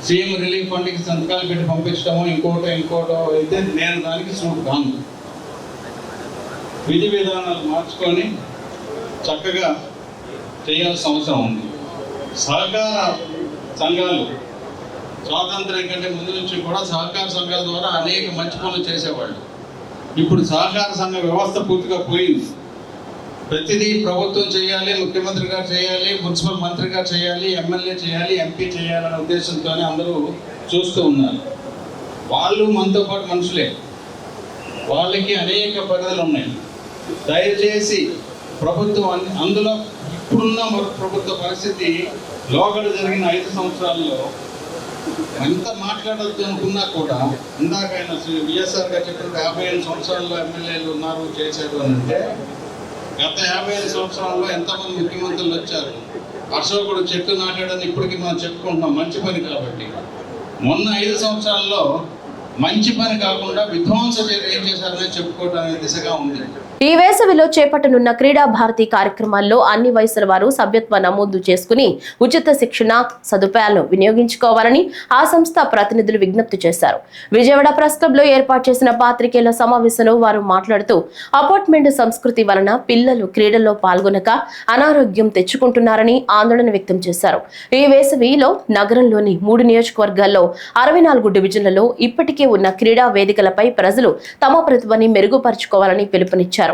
Speaker 10: సీఎం రిలీఫ్ ఫండ్కి సంతకాలు పెట్టి పంపించడమో ఇంకోటో అయితే నేను దానికి సూట్ కాను. విధి విధానాలు మార్చుకొని చక్కగా చేయాల్సిన అవసరం ఉంది. సహకార సంఘాలు స్వాతంత్ర్యం కంటే ముందు నుంచి కూడా సహకార సంఘాల ద్వారా అనేక మంచి పనులు చేసేవాళ్ళు. ఇప్పుడు సహకార సంఘ వ్యవస్థ పూర్తిగా పోయింది. ప్రతిదీ ప్రభుత్వం చేయాలి, ముఖ్యమంత్రి గారు చేయాలి, మున్సిపల్ మంత్రి గారు చేయాలి, ఎమ్మెల్యే చేయాలి, ఎంపీ చేయాలనే ఉద్దేశంతోనే అందరూ చూస్తూ ఉన్నారు. వాళ్ళు మనతో పాటు మనుషులే, వాళ్ళకి అనేక పరిధులు ఉన్నాయి. దయచేసి ప్రభుత్వం అందులో ఇప్పుడున్న ప్రభుత్వ పరిస్థితి లోగడ జరిగిన 5 సంవత్సరాల్లో ఎంత మాట్లాడద్దు అనుకున్నా కూడా ఇందాక ఆయన విఎస్ఆర్ గారు చెప్పినట్టు 55 సంవత్సరాల్లో ఎమ్మెల్యేలు ఉన్నారు చేశారు అని అంటే గత 55 సంవత్సరాల్లో ఎంతమంది ముఖ్యమంత్రులు వచ్చారు. అశోకుడు చెట్టు నాటాడని ఇప్పటికీ మనం చెప్పుకుంటున్నాం, మంచి పని కాబట్టి. మొన్న 5 సంవత్సరాల్లో మంచి పని కాకుండా విధ్వంస చర్య ఏం చేశారని చెప్పుకోవడానికి దిశగా ఉంది.
Speaker 1: ఈ వేసవిలో చేపట్టనున్న క్రీడా భారతి కార్యక్రమాల్లో అన్ని వయసుల వారు సభ్యత్వ నమోదు చేసుకుని ఉచిత శిక్షణ సదుపాయాలను వినియోగించుకోవాలని ఆ సంస్థ ప్రతినిధులు విజ్ఞప్తి చేశారు. విజయవాడ ప్రెస్ క్లబ్ లో ఏర్పాటు చేసిన పాత్రికేయుల సమావేశంలో వారు మాట్లాడుతూ అపార్ట్మెంట్ సంస్కృతి వలన పిల్లలు క్రీడల్లో పాల్గొనక అనారోగ్యం తెచ్చుకుంటున్నారని ఆందోళన వ్యక్తం చేశారు. ఈ వేసవిలో నగరంలోని 3 నియోజకవర్గాల్లో 64 డివిజన్లలో ఇప్పటికే ఉన్న క్రీడా వేదికలపై ప్రజలు తమ ప్రతిభని మెరుగుపరుచుకోవాలని పిలుపునిచ్చారు.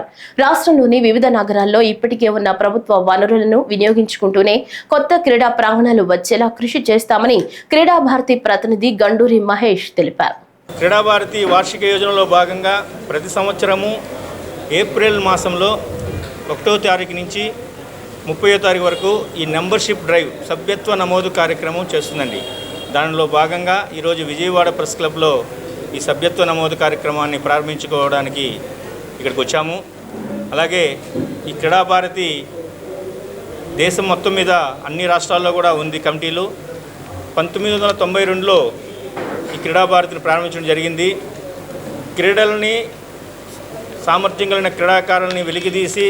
Speaker 1: రాష్ట్రంలోని వివిధ నగరాల్లో ఇప్పటికే ఉన్న ప్రభుత్వ వనరులను వినియోగించుకుంటూనే కొత్త క్రీడా ప్రాంగణాలు వచ్చేలా కృషి చేస్తామని క్రీడా భారతి ప్రతినిధి గండూరి మహేష్ తెలిపారు.
Speaker 11: క్రీడా భారతి వార్షిక యోజనలో భాగంగా ప్రతి సంవత్సరము ఏప్రిల్ మాసంలో 1వ తారీఖు నుంచి 30వ తారీఖు వరకు ఈ మెంబర్షిప్ డ్రైవ్ సభ్యత్వ నమోదు కార్యక్రమం చేస్తుందండి. దానిలో భాగంగా ఈరోజు విజయవాడ ప్రెస్ క్లబ్లో ఈ సభ్యత్వ నమోదు కార్యక్రమాన్ని ప్రారంభించుకోవడానికి ఇక్కడికి వచ్చాము. అలాగే ఈ క్రీడా భారతి దేశం మొత్తం మీద అన్ని రాష్ట్రాల్లో కూడా ఉంది కమిటీలు. 1992లో ఈ క్రీడా భారతిని ప్రారంభించడం జరిగింది. క్రీడలని సామర్థ్యం కలిగిన క్రీడాకారులని వెలికితీసి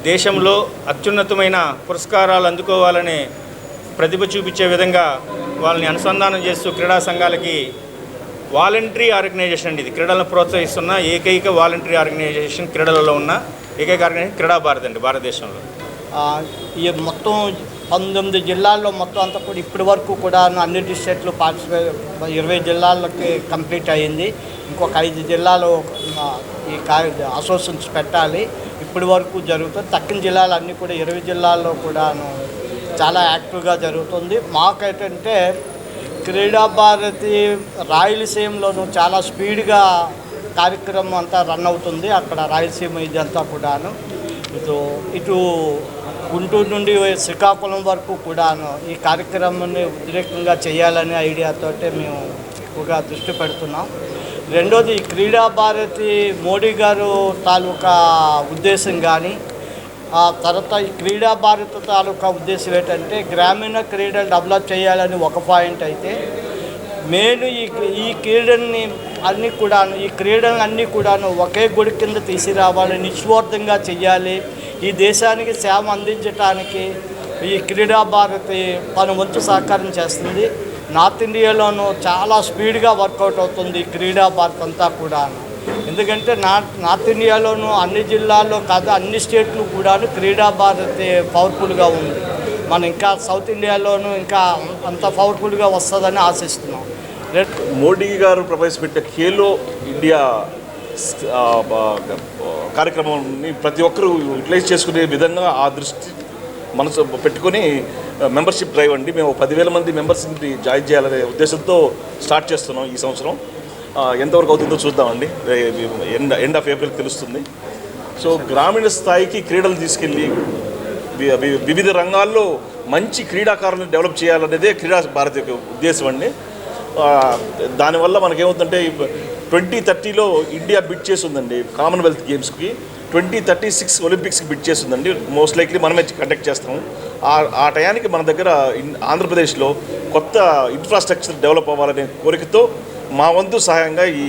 Speaker 11: దేశంలో అత్యున్నతమైన పురస్కారాలు అందుకోవాలనే ప్రతిభ చూపించే విధంగా వాళ్ళని అనుసంధానం చేస్తూ క్రీడా సంఘాలకి వాలంటరీ ఆర్గనైజేషన్ అండి. ఇది క్రీడలను ప్రోత్సహిస్తున్న ఏకైక వాలంటరీ ఆర్గనైజేషన్, క్రీడలలో ఉన్న ఏకైక ఆర్గనైజేషన్ క్రీడా భారతి అండి భారతదేశంలో.
Speaker 12: ఈ మొత్తం 19 జిల్లాల్లో మొత్తం అంతా కూడా ఇప్పటి వరకు కూడా అన్ని డిస్ట్రిక్ట్లు పార్టిసిపేట్ 20 జిల్లాలకి కంప్లీట్ అయ్యింది. ఇంకొక 5 జిల్లాలో ఈ అసోసియేషన్స్ పెట్టాలి. ఇప్పటి వరకు జరుగుతుంది. తక్కిన జిల్లాలన్నీ కూడా 20 జిల్లాల్లో కూడా చాలా యాక్టివ్గా జరుగుతుంది. మాకేంటంటే క్రీడా భారతి రాయలసీమలోనూ చాలా స్పీడ్గా కార్యక్రమం అంతా రన్ అవుతుంది. అక్కడ రాయలసీమ ఇదంతా కూడాను ఇటు గుంటూరు నుండి శ్రీకాకుళం వరకు కూడాను ఈ కార్యక్రమాన్ని ఉద్రేకంగా చేయాలనే ఐడియాతో మేము ఎక్కువగా దృష్టి పెడుతున్నాం. రెండోది క్రీడా భారతి మోడీ గారు తాలూకా ఉద్దేశం కానీ ఆ తర్వాత ఈ క్రీడా భారతి తాలూకా ఉద్దేశం ఏంటంటే గ్రామీణ క్రీడలు డెవలప్ చేయాలని ఒక పాయింట్ అయితే మెయిన్ ఈ క్రీడల్ని అన్నీ కూడాను ఈ క్రీడలను అన్నీ కూడాను ఒకే గుడి కింద తీసుకురావాలి, నిస్వార్థంగా చేయాలి. ఈ దేశానికి సేవ అందించడానికి ఈ క్రీడా భారతి పలు వంతు సహకారం చేస్తుంది. నార్త్ ఇండియాలోనూ చాలా స్పీడ్గా వర్కౌట్ అవుతుంది క్రీడా భారత్ అంతా కూడా. ఎందుకంటే నార్త్ ఇండియాలోనూ అన్ని జిల్లాల్లో కాదు అన్ని స్టేట్లు కూడా క్రీడా భారతి పవర్ఫుల్గా ఉంది. మనం ఇంకా సౌత్ ఇండియాలోనూ ఇంకా అంత పవర్ఫుల్గా వస్తుందని ఆశిస్తున్నాం.
Speaker 13: మోడీ గారు ప్రవేశపెట్టే ఖేలో ఇండియా కార్యక్రమాన్ని ప్రతి ఒక్కరూ యూటిలైజ్ చేసుకునే విధంగా ఆ దృష్టి మనసు పెట్టుకొని మెంబర్షిప్ డ్రైవ్ అండి. మేము 10,000 మంది మెంబర్స్ని జాయిన్ చేయాలనే ఉద్దేశంతో స్టార్ట్ చేస్తున్నాం ఈ సంవత్సరం. ఎంతవరకు అవుతుందో చూద్దామండి, ఎండ్ ఆఫ్ ఏప్రిల్ తెలుస్తుంది. సో గ్రామీణ స్థాయికి క్రీడలు తీసుకెళ్ళి వివిధ రంగాల్లో మంచి క్రీడాకారులను డెవలప్ చేయాలనేదే క్రీడా భారతి యొక్క ఉద్దేశం అండి. దానివల్ల మనకేమవుతుందంటే 2030లో ఇండియా బిడ్ చేసి ఉందండి కామన్వెల్త్ గేమ్స్కి, 2036 ఒలింపిక్స్కి బిడ్ చేస్తుందండి. మోస్ట్ లైక్లీ మనమే కండక్ట్ చేస్తాము. ఆ టయానికి మన దగ్గర ఆంధ్రప్రదేశ్లో కొత్త ఇన్ఫ్రాస్ట్రక్చర్ డెవలప్ అవ్వాలనే కోరికతో మా వంతు సహాయంగా ఈ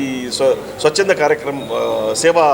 Speaker 13: స్వచ్ఛంద కార్యక్రమం సేవా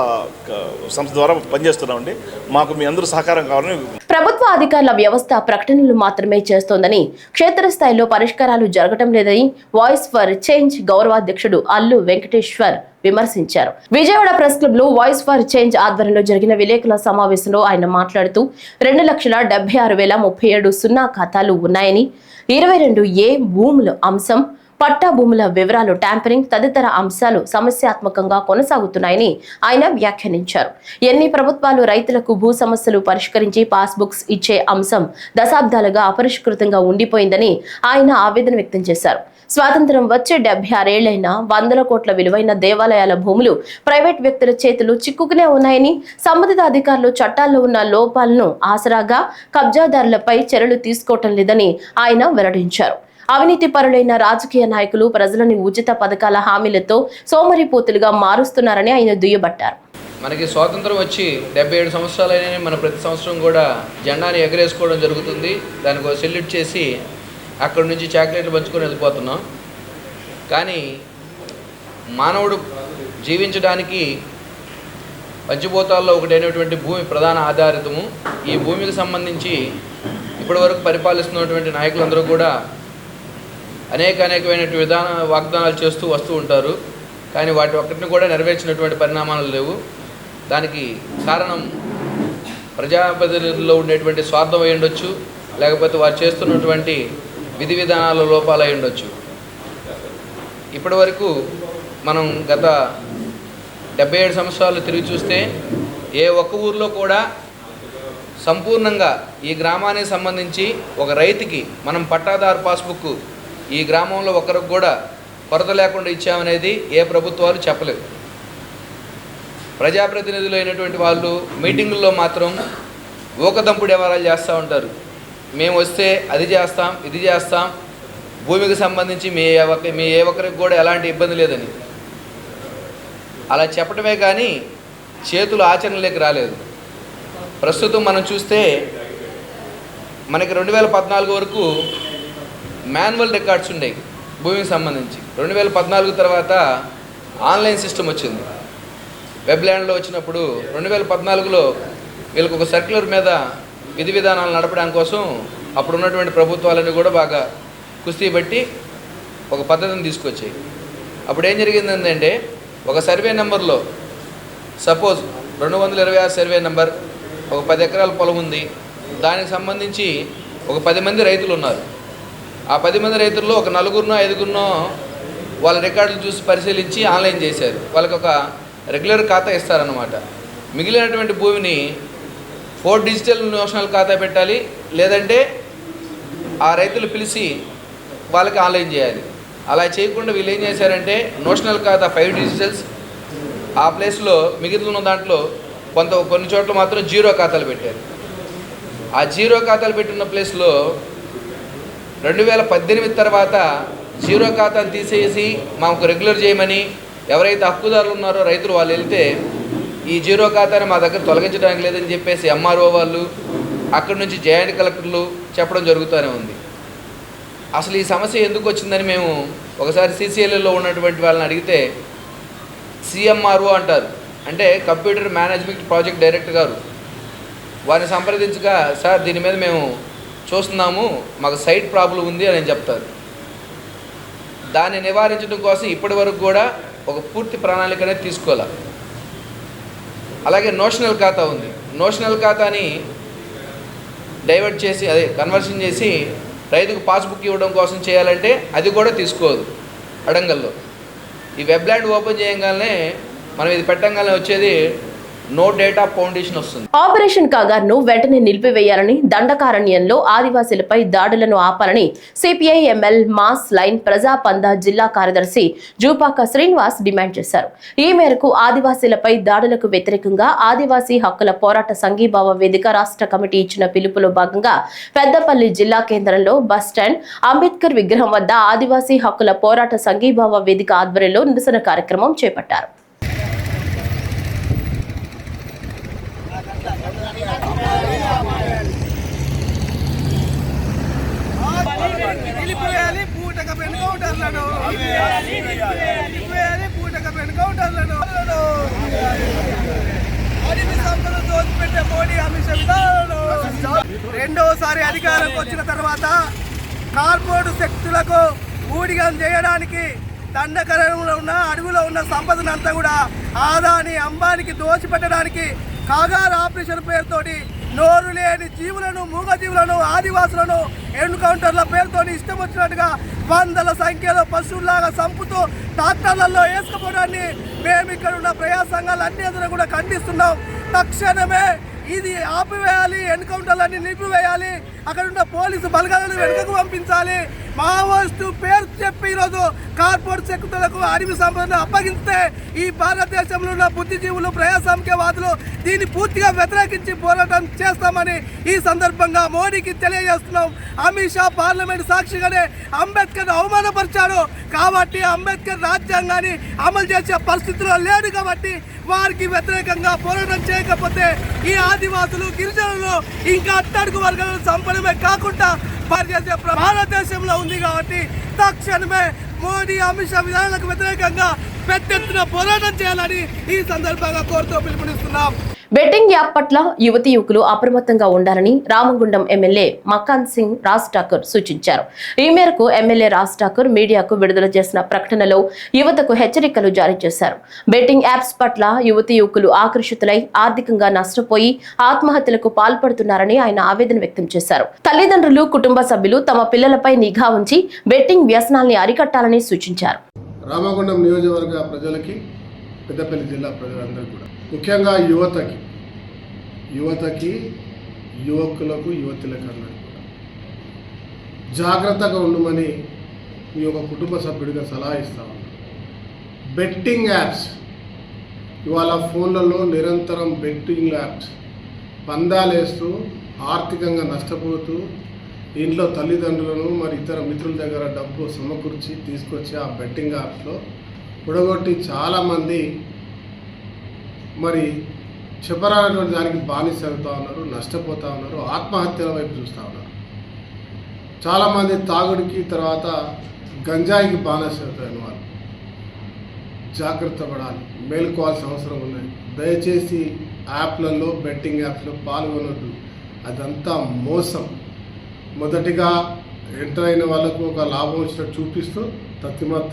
Speaker 13: సంస్థ ద్వారా పనిచేస్తున్నామండి. మాకు మీ అందరూ సహకారం కావాలని.
Speaker 1: ప్రభుత్వ అధికారుల వ్యవస్థ ప్రకటనలు మాత్రమే చేస్తోందని, క్షేత్రస్థాయిలో పరిష్కారాలు జరగటం లేదని వాయిస్ ఫర్ చేంజ్ గౌరవాధ్యక్షుడు అల్లు వెంకటేశ్వర్ విమర్శించారు. విజయవాడ ప్రెస్ క్లబ్ లో వాయిస్ ఫర్ చేంజ్ ఆధ్వర్యంలో జరిగిన విలేకరుల సమావేశంలో ఆయన మాట్లాడుతూ 2,76,037 సున్నా ఖాతాలు ఉన్నాయని, 22A భూముల అంశం, పట్టా భూముల వివరాలు ట్యాంపరింగ్ తదితర అంశాలు సమస్యాత్మకంగా కొనసాగుతున్నాయని ఆయన వ్యాఖ్యానించారు. ఎన్ని ప్రభుత్వాలు రైతులకు భూ సమస్యలు పరిష్కరించి పాస్బుక్స్ ఇచ్చే అంశం దశాబ్దాలుగా అపరిష్కృతంగా ఉండిపోయిందని ఆయన ఆవేదన వ్యక్తం చేశారు. స్వాతంత్ర్యం వచ్చే 76 ఏళ్లైనా 100 కోట్ల విలువైన దేవాలయాల భూములు ప్రైవేట్ వ్యక్తుల చేతులు చిక్కుకునే ఉన్నాయని, సంబంధిత అధికారులు చట్టాల్లో ఉన్న లోపాలను ఆసరాగా కబ్జాదారులపై చర్యలు తీసుకోవటం లేదని ఆయన వెల్లడించారు. అవినీతి పరులైన రాజకీయ నాయకులు ప్రజలని ఉచిత పథకాల హామీలతో సోమరిపోతులుగా మారుస్తున్నారని ఆయన దుయ్యబట్టారు.
Speaker 14: మనకి స్వాతంత్రం వచ్చి 77 సంవత్సరాలైనా మన ప్రతి సంవత్సరం కూడా జెండాని ఎగరేసుకోవడం జరుగుతుంది. దానికి సెల్యూట్ చేసి అక్కడి నుంచి చాక్లెట్లు పంచుకొని వెళ్ళిపోతున్నాం. కానీ మానవుడు జీవించడానికి పంచభూతాల్లో ఒకటైనటువంటి భూమి ప్రధాన ఆధారితము. ఈ భూమికి సంబంధించి ఇప్పటివరకు పరిపాలిస్తున్నటువంటి నాయకులందరూ కూడా అనేకమైన వాగ్దానాలు చేస్తూ వస్తూ ఉంటారు. కానీ వాటి ఒక్కటిని కూడా నెరవేర్చినటువంటి పరిణామాలు లేవు. దానికి కారణం ప్రజాప్రతినిధుల్లో ఉండేటువంటి స్వార్థం అయి ఉండొచ్చు, లేకపోతే వారు చేస్తున్నటువంటి విధి విధానాల లోపాలు అయి ఉండొచ్చు. ఇప్పటి వరకు మనం గత 77 సంవత్సరాలు తిరిగి చూస్తే ఏ ఒక్క ఊర్లో కూడా సంపూర్ణంగా ఈ గ్రామానికి సంబంధించి ఒక రైతుకి మనం పట్టాదారు పాస్బుక్ ఈ గ్రామంలో ఒకరికి కూడా కొరత లేకుండా ఇచ్చామనేది ఏ ప్రభుత్వాలు చెప్పలేవు. ప్రజాప్రతినిధులు అయినటువంటి వాళ్ళు మీటింగుల్లో మాత్రం ఊకదంపుడు వ్యవహారాలు చేస్తూ ఉంటారు. మేము వస్తే అది చేస్తాం, ఇది చేస్తాం, భూమికి సంబంధించి మీ ఏ ఒక్కరికి కూడా ఎలాంటి ఇబ్బంది లేదని అలా చెప్పడమే కానీ చేతులు ఆచరణలోకి రాలేదు. ప్రస్తుతం మనం చూస్తే మనకి 2014 వరకు మాన్యువల్ రికార్డ్స్ ఉండేవి భూమికి సంబంధించి. 2014 తర్వాత ఆన్లైన్ సిస్టమ్ వచ్చింది. వెబ్ ల్యాండ్లో వచ్చినప్పుడు 2014లో వీళ్ళకి ఒక సర్క్యులర్ మీద విధి విధానాలు నడపడానికి కోసం అప్పుడు ఉన్నటువంటి ప్రభుత్వాలన్నీ కూడా బాగా కుస్తీ పెట్టి ఒక పద్ధతిని తీసుకొచ్చాయి. అప్పుడు ఏం జరిగిందంటే ఒక సర్వే నెంబర్లో సపోజ్ 226 సర్వే నెంబర్, ఒక 10 ఎకరాల పొలం ఉంది. దానికి సంబంధించి ఒక 10 మంది రైతులు ఉన్నారు. ఆ 10 మంది రైతుల్లో ఒక 4-5 వాళ్ళ రికార్డులు చూసి పరిశీలించి ఆన్లైన్ చేశారు. వాళ్ళకి ఒక రెగ్యులర్ ఖాతా ఇస్తారన్నమాట. మిగిలినటువంటి భూమిని 4 డిజిటల్ నోషనల్ ఖాతా పెట్టాలి, లేదంటే ఆ రైతులు పిలిచి వాళ్ళకి ఆన్లైన్ చేయాలి. అలా చేయకుండా వీళ్ళు ఏం చేశారంటే నోషనల్ ఖాతా 5 డిజిటల్స్, ఆ ప్లేస్లో మిగిలిన దాంట్లో కొన్ని చోట్ల మాత్రం జీరో ఖాతాలు పెట్టారు. ఆ జీరో ఖాతాలు పెట్టిన ప్లేస్లో 2018 తర్వాత జీరో ఖాతాను తీసేసి మాకు రెగ్యులర్ చేయమని ఎవరైతే హక్కుదారులు ఉన్నారో రైతులు వాళ్ళు వెళ్తే ఈ జీరో ఖాతాని మా దగ్గర తొలగించడానికి లేదని చెప్పేసి ఎంఆర్ఓ వాళ్ళు అక్కడి నుంచి జాయింట్ కలెక్టర్లు చెప్పడం జరుగుతూనే ఉంది. అసలు ఈ సమస్య ఎందుకు వచ్చిందని మేము ఒకసారి CCLలో ఉన్నటువంటి వాళ్ళని అడిగితే CMRO అంటారు, అంటే కంప్యూటర్ మేనేజ్మెంట్ ప్రాజెక్ట్ డైరెక్టర్ గారు వారిని సంప్రదించగా సార్ దీని మీద మేము చూస్తున్నాము, మాకు సైట్ ప్రాబ్లం ఉంది అని చెప్తారు. దాన్ని నివారించడం కోసం ఇప్పటి వరకు కూడా ఒక పూర్తి ప్రణాళిక అనేది తీసుకోవాలి. అలాగే నోషనల్ ఖాతా ఉంది. నోషనల్ ఖాతాని డైవర్ట్ చేసి అదే కన్వర్షన్ చేసి రైతుకు పాస్బుక్ ఇవ్వడం కోసం చేయాలంటే అది కూడా తీసుకోదు అడంగల్లో. ఈ వెబ్ ల్యాండ్ ఓపెన్ చేయగానే మనం ఇది పెట్టగానే వచ్చేది నో డేటా ఫౌండేషన్ వస్తుంది.
Speaker 1: ఆపరేషన్ కాగార్ను వెంటనే నిలిపివేయాలని, దండకారణ్యంలో ఆదివాసీలపై దాడులను ఆపాలని సిపిఐ ఎంఎల్ మాస్ లైన్ ప్రజాపంద జిల్లా కార్యదర్శి జూపాక శ్రీనివాస్ డిమాండ్ చేశారు. ఈ మేరకు ఆదివాసీలపై దాడులకు వ్యతిరేకంగా ఆదివాసీ హక్కుల పోరాట సంఘీభావ వేదిక రాష్ట్ర కమిటీ ఇచ్చిన పిలుపులో భాగంగా పెద్దపల్లి జిల్లా కేంద్రంలో బస్టాండ్ అంబేద్కర్ విగ్రహం వద్ద ఆదివాసీ హక్కుల పోరాట సంఘీభావ వేదిక ఆధ్వర్యంలో నిరసన కార్యక్రమం చేపట్టారు.
Speaker 15: నిలిపివేయాలి పూటకపు ఎన్కౌంటర్లను, నిలిపివేయాలి పూటకపు ఎన్కౌంటర్లను. అడవి సంపదను దోచిపెట్టే మోడీ అమిత్ షా విధానాలను రెండోసారి అధికారంకి వచ్చిన తర్వాత కార్పొరేట్ శక్తులకు ఊడిగం చేయడానికి దండకరణంలో ఉన్న అడవిలో ఉన్న సంపదనంతా కూడా ఆదాని అంబానికి దోచిపెట్టడానికి కాగార్ ఆపరేషన్ పేరుతోటి నోరు లేని జీవులను, మూగ జీవులను, ఆదివాసులను ఎన్కౌంటర్ల పేరుతో ఇష్టం వచ్చినట్టుగా వందల సంఖ్యలో పశువులాగా చంపుతూ ట్రాక్టర్లలో వేసుకుపోవడాన్ని మేము ఇక్కడ ఉన్న ప్రజా సంఘాలు అన్ని కూడా ఖండిస్తున్నాం. తక్షణమే ఇది ఆపివేయాలి, ఎన్కౌంటర్లన్నీ నిలిపివేయాలి, అక్కడ ఉన్న పోలీసు బలగాలను వెనుకకు పంపించాలి. మావోయిస్టు పేరు చెప్పి ఈరోజు కార్పొరేట్ శక్తులకు అడవి సంపదను అప్పగిస్తే ఈ భారతదేశంలో ఉన్న బుద్ధిజీవులు, ప్రజాస్వామ్యవాదులు దీన్ని పూర్తిగా వ్యతిరేకించి పోరాటం చేస్తామని ఈ సందర్భంగా మోడీకి తెలియజేస్తున్నాం. అమిత్ షా పార్లమెంట్ సాక్షిగానే అంబేద్కర్ అవమానపరిచాడు కాబట్టి అంబేద్కర్ రాజ్యాంగాన్ని అమలు చేసే పరిస్థితిలో లేడు కాబట్టి వారికి వ్యతిరేకంగా పోరాటం చేయకపోతే ఈ ఆదివాసులు, గిరిజనులు ఇంకా అట్టడుగు వర్గాలను చంపడమే కాకుండా భారతదేశంలో ఉంది కాబట్టి తక్షణమే మోడీ, అమిత్ షా విధానాలకు వ్యతిరేకంగా పెద్ద ఎత్తున పోరాటం చేయాలని ఈ సందర్భంగా కోరుతూ పిలుపునిస్తున్నాం.
Speaker 1: బెట్టింగ్ యాప్ పట్ల యువతీ యువకులు అప్రమత్తంగా ఉండాలని రామగుండం ఎమ్మెల్యే మకాన్ సింగ్ రాజ్ ఠాకూర్ సూచించారు. ఈ మేరకు ఎమ్మెల్యే రాజ్ ఠాకూర్ మీడియాకు విడుదల చేసిన ప్రకటనలో యువతకు హెచ్చరికలు జారీ చేశారు. బెట్టింగ్ యాప్స్ పట్ల యువతీ యువకులు ఆకర్షితులై ఆర్థికంగా నష్టపోయి ఆత్మహత్యలకు పాల్పడుతున్నారని ఆయన ఆవేదన వ్యక్తం చేశారు. తల్లిదండ్రులు, కుటుంబ సభ్యులు తమ పిల్లలపై నిఘా ఉంచి బెట్టింగ్ వ్యసనాల్ని అరికట్టాలని సూచించారు.
Speaker 16: రామగుండం నియోజకవర్గ ప్రజలకి, పెద్దపల్లి జిల్లా ప్రజలందరికీ కూడా, ముఖ్యంగా యువతకి యువకులకు, యువతులకు అందరికీ కూడా జాగ్రత్తగా ఉండమని మీ యొక్క కుటుంబ సభ్యుడిగా సలహా ఇస్తాను. బెట్టింగ్ యాప్స్ ఇవాళ ఫోన్లలో నిరంతరం బెట్టింగ్ యాప్స్ పందాలేస్తూ ఆర్థికంగా నష్టపోతూ ఇంట్లో తల్లిదండ్రులను మరి ఇతర మిత్రుల దగ్గర డబ్బు సమకూర్చి తీసుకొచ్చి ఆ బెట్టింగ్ యాప్స్లో పొడగొట్టి చాలామంది మరి చెప్పరానటువంటి దానికి బానిస అవుతూ ఉన్నారు, నష్టపోతూ ఉన్నారు, ఆత్మహత్యల వైపు చూస్తూ ఉన్నారు. చాలామంది తాగుడికి, తర్వాత గంజాయికి బానిస అవుతాయని వాళ్ళు జాగ్రత్త పడాలి, మేలుకోవాల్సిన అవసరం ఉన్నది. దయచేసి యాప్లలో, బెట్టింగ్ యాప్స్లో పాల్గొనొద్దు. అదంతా మోసం. మొదటిగా ఎంటర్ అయిన వాళ్ళకు ఒక లాభం వచ్చినట్టు చూపిస్తూ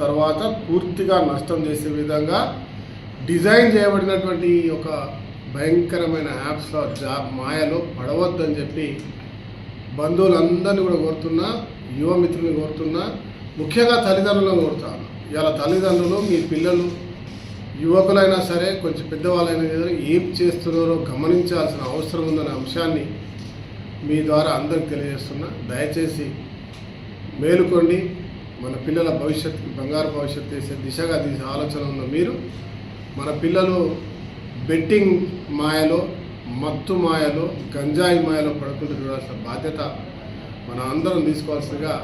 Speaker 16: తర్వాత పూర్తిగా నష్టం చేసే విధంగా డిజైన్ చేయబడినటువంటి ఒక భయంకరమైన యాప్స్లో మాయలో పడవద్దని చెప్పి బంధువులందరినీ కూడా కోరుతున్నా, యువమిత్రుల్ని కోరుతున్నా, ముఖ్యంగా తల్లిదండ్రులను కోరుతాను. ఇలా తల్లిదండ్రులు మీ పిల్లలు యువకులైనా సరే, కొంచెం పెద్దవాళ్ళైనా సరే ఏం చేస్తున్నారో గమనించాల్సిన అవసరం ఉందనే అంశాన్ని మీ ద్వారా అందరికి తెలియజేస్తున్నా. దయచేసి మేలుకోండి. మన పిల్లల భవిష్యత్తుకి బంగారు భవిష్యత్తు చేసే దిశగా తీసే ఆలోచన ఉన్న మీరు మన పిల్లలు బెట్టింగ్ మాయలో, మత్తు మాయలో, గంజాయి మాయలో పడకుండా చూడాల్సిన బాధ్యత మన అందరం తీసుకోవాల్సిందిగా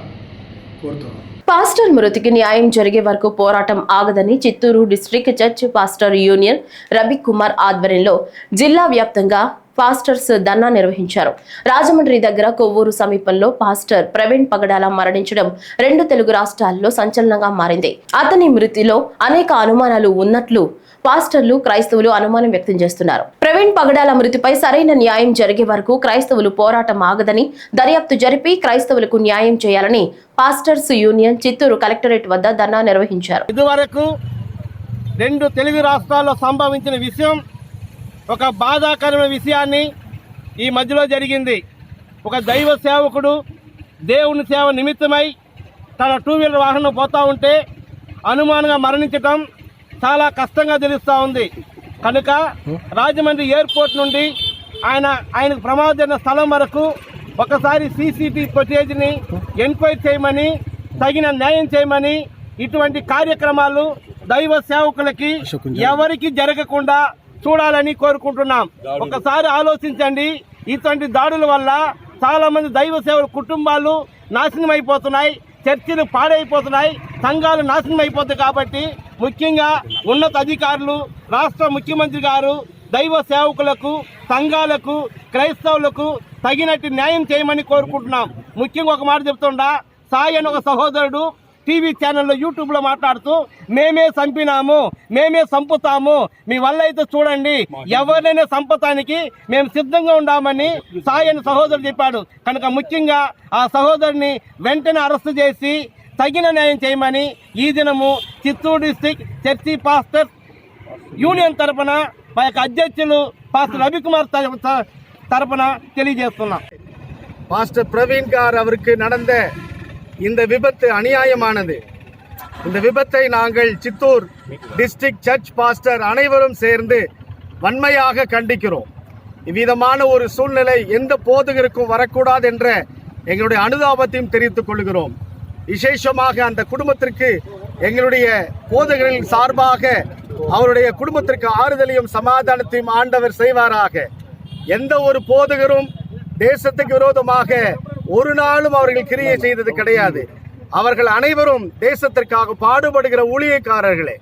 Speaker 16: కోరుతున్నాం.
Speaker 1: పాస్టర్ మృతికి న్యాయం జరిగే వరకు పోరాటం ఆగదని Chittoor district church pastor union Ravi Kumar ఆధ్వర్యంలో జిల్లా వ్యాప్తంగా పాస్టర్స్ ధర్నా నిర్వహించారు. రాజమండ్రి దగ్గర కొవ్వూరు సమీపంలో పాస్టర్ ప్రవీణ్ పగడాల మరణించడం 2 తెలుగు రాష్ట్రాల్లో సంచలనంగా మారింది. అతని మృతిలో అనేక అనుమానాలు ఉన్నట్లు పాస్టర్లు క్రైస్తవులు అనుమానం వ్యక్తం చేస్తున్నారు. ప్రవీణ్ పగడాల మృతిపై సరైన న్యాయం జరిగే వరకు క్రైస్తవులు పోరాటం ఆగదని దర్యాప్తు జరిపి క్రైస్తవులకు న్యాయం చేయాలని పాస్టర్స్ యూనియన్ చిత్తూరు కలెక్టరేట్ వద్ద ధర్నా నిర్వహించారు.
Speaker 15: ఇదివరకు 2 తెలుగు రాష్ట్రాల్లో సంభవించిన విషయం ఒక బాధాకరమైన విషయాన్ని ఈ మధ్యలో జరిగింది. ఒక దైవ సేవకుడు దేవుని సేవ నిమిత్తమై తన 2 వీలర్ వాహనం పోతా ఉంటే అనుమానంగా మరణించటం చాలా కష్టంగా తెలుస్తూ ఉంది. కనుక రాజమండ్రి ఎయిర్పోర్ట్ నుండి ఆయనకు ప్రమాదం జరిగిన స్థలం వరకు ఒకసారి సీసీటీవీ ఫుటేజ్ని ఎంక్వైరీ చేయమని, తగిన న్యాయం చేయమని, ఇటువంటి కార్యక్రమాలు దైవ సేవకులకి ఎవరికి జరగకుండా చూడాలని కోరుకుంటున్నాం. ఒకసారి ఆలోచించండి. ఇటువంటి దాడుల వల్ల చాలా మంది దైవ సేవల కుటుంబాలు నాశనం అయిపోతున్నాయి, చర్చిలు పాడైపోతున్నాయి, సంఘాలు నాశనం అయిపోతాయి. కాబట్టి ముఖ్యంగా ఉన్నత అధికారులు, రాష్ట్ర ముఖ్యమంత్రి గారు దైవ సేవకులకు, సంఘాలకు, క్రైస్తవులకు తగినట్టు న్యాయం చేయమని కోరుకుంటున్నాం. ముఖ్యంగా ఒక మాట చెప్తుండా, సాయి అని ఒక సహోదరుడు టీవీ ఛానల్లో యూట్యూబ్లో మాట్లాడుతూ మేమే చంపినాము, మేమే చంపుతాము, మీ వల్ల అయితే చూడండి, ఎవరినైనా చంపటానికి మేము సిద్ధంగా ఉండామని సాయి అని సహోదరుడు చెప్పాడు. కనుక ముఖ్యంగా ఆ సహోదరుని వెంటనే అరెస్టు చేసి తగిన న్యాయం చేయమని ఈ దినము Chittoor district church pastor union తరఫున మా యొక్క అధ్యక్షులు పాస్టర్ రవికుమార్ తరఫున తెలియజేస్తున్నాం.
Speaker 17: பாஸ்டர் பிரவீன்கார் அவருக்கு நடந்த இந்த விபத்து அநியாயமானது. இந்த விபத்தை நாங்கள் சித்தூர் டிஸ்ட்ரிக்ட் சர்ச் பாஸ்டர் அனைவரும் சேர்ந்து வன்மையாக கண்டிக்கிறோம். இவ்விதமான ஒரு சூழ்நிலை எந்த போதகருக்கும் வரக்கூடாது என்ற எங்களுடைய அனுதாபத்தையும் தெரிவித்துக் கொள்கிறோம். விசேஷமாக அந்த குடும்பத்திற்கு எங்களுடைய போதகர்களின் சார்பாக அவருடைய குடும்பத்திற்கு ஆறுதலையும் சமாதானத்தையும் ஆண்டவர் செய்வாராக. எந்த ஒரு போதகரும் தேசத்துக்கு விரோதமாக ஒரு நாளும் அவர்கள் கிரியை செய்தது கிடையாது. அவர்கள் அனைவரும் தேசத்திற்காக பாடுபடுகிற ஊழியக்காரர்களே.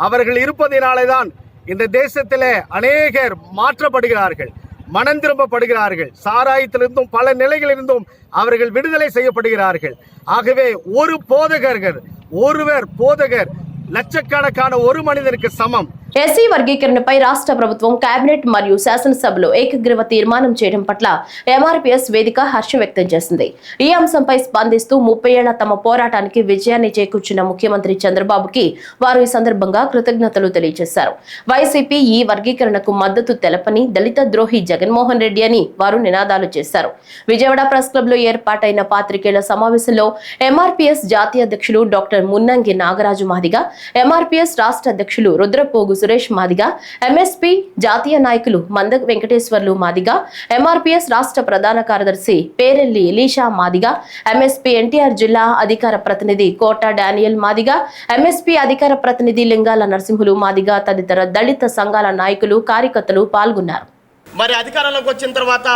Speaker 17: அவர்கள் இருப்பதினாலே தான் இந்த தேசத்திலே அநேகர் மாற்றப்படுகிறார்கள், மனம் திரும்பப்படுகிறார்கள், சாராயத்திலிருந்தும் பல நிலைகளிலிருந்தும் அவர்கள் விடுதலை செய்யப்படுகிறார்கள். ஆகவே ஒருவர் போதகர் లక్షకణకాన ஒரு మనిషికి సమం.
Speaker 1: ఎస్సీ వర్గీకరణపై రాష్ట్ర ప్రభుత్వం కేబినెట్ మరియు శాసనసభలో ఏకగ్రీవ తీర్మానం చేయడం పట్ల ఎంఆర్పీఎస్ వేదిక హర్షం వ్యక్తం చేసింది. ఈ అంశంపై స్పందిస్తూ 30 ఏళ్ల తమ పోరాటానికి విజయాన్ని చేకూర్చిన ముఖ్యమంత్రి చంద్రబాబుకి వారు ఈ సందర్భంగా కృతజ్ఞతలు తెలియజేశారు. వైసీపీ ఈ వర్గీకరణకు మద్దతు తెలపని దళిత ద్రోహి జగన్మోహన్ రెడ్డి అని వారు నినాదాలు చేశారు. విజయవాడ ప్రెస్ క్లబ్ లో ఏర్పాటైన పాత్రికేయుల సమావేశంలో ఎంఆర్పీఎస్ జాతీయ అధ్యక్షులు డాక్టర్ మున్నంగి నాగరాజు మాదిగా, ఎంఆర్పీఎస్ రాష్ట్ర అధ్యక్షులు రుద్రపోగు సురేష్ మాదిగా, ఎంఎస్పీ జాతీయ నాయకులు మంద వెంకటేశ్వర్లు మాదిగా, ఎంఆర్పీఎస్ రాష్ట్ర ప్రధాన కార్యదర్శి పేరెల్లి ఎలీషా మాదిగా, ఎంఎస్పీ ఎన్టీఆర్ జిల్లా అధికార ప్రతినిధి కోట డానియల్ మాదిగా, ఎంఎస్పీ అధికార ప్రతినిధి లింగాల నరసింహులు మాదిగా తదితర దళిత సంఘాల నాయకులు, కార్యకర్తలు పాల్గొన్నారు.
Speaker 18: మరి అధికారంలోకి వచ్చిన తర్వాత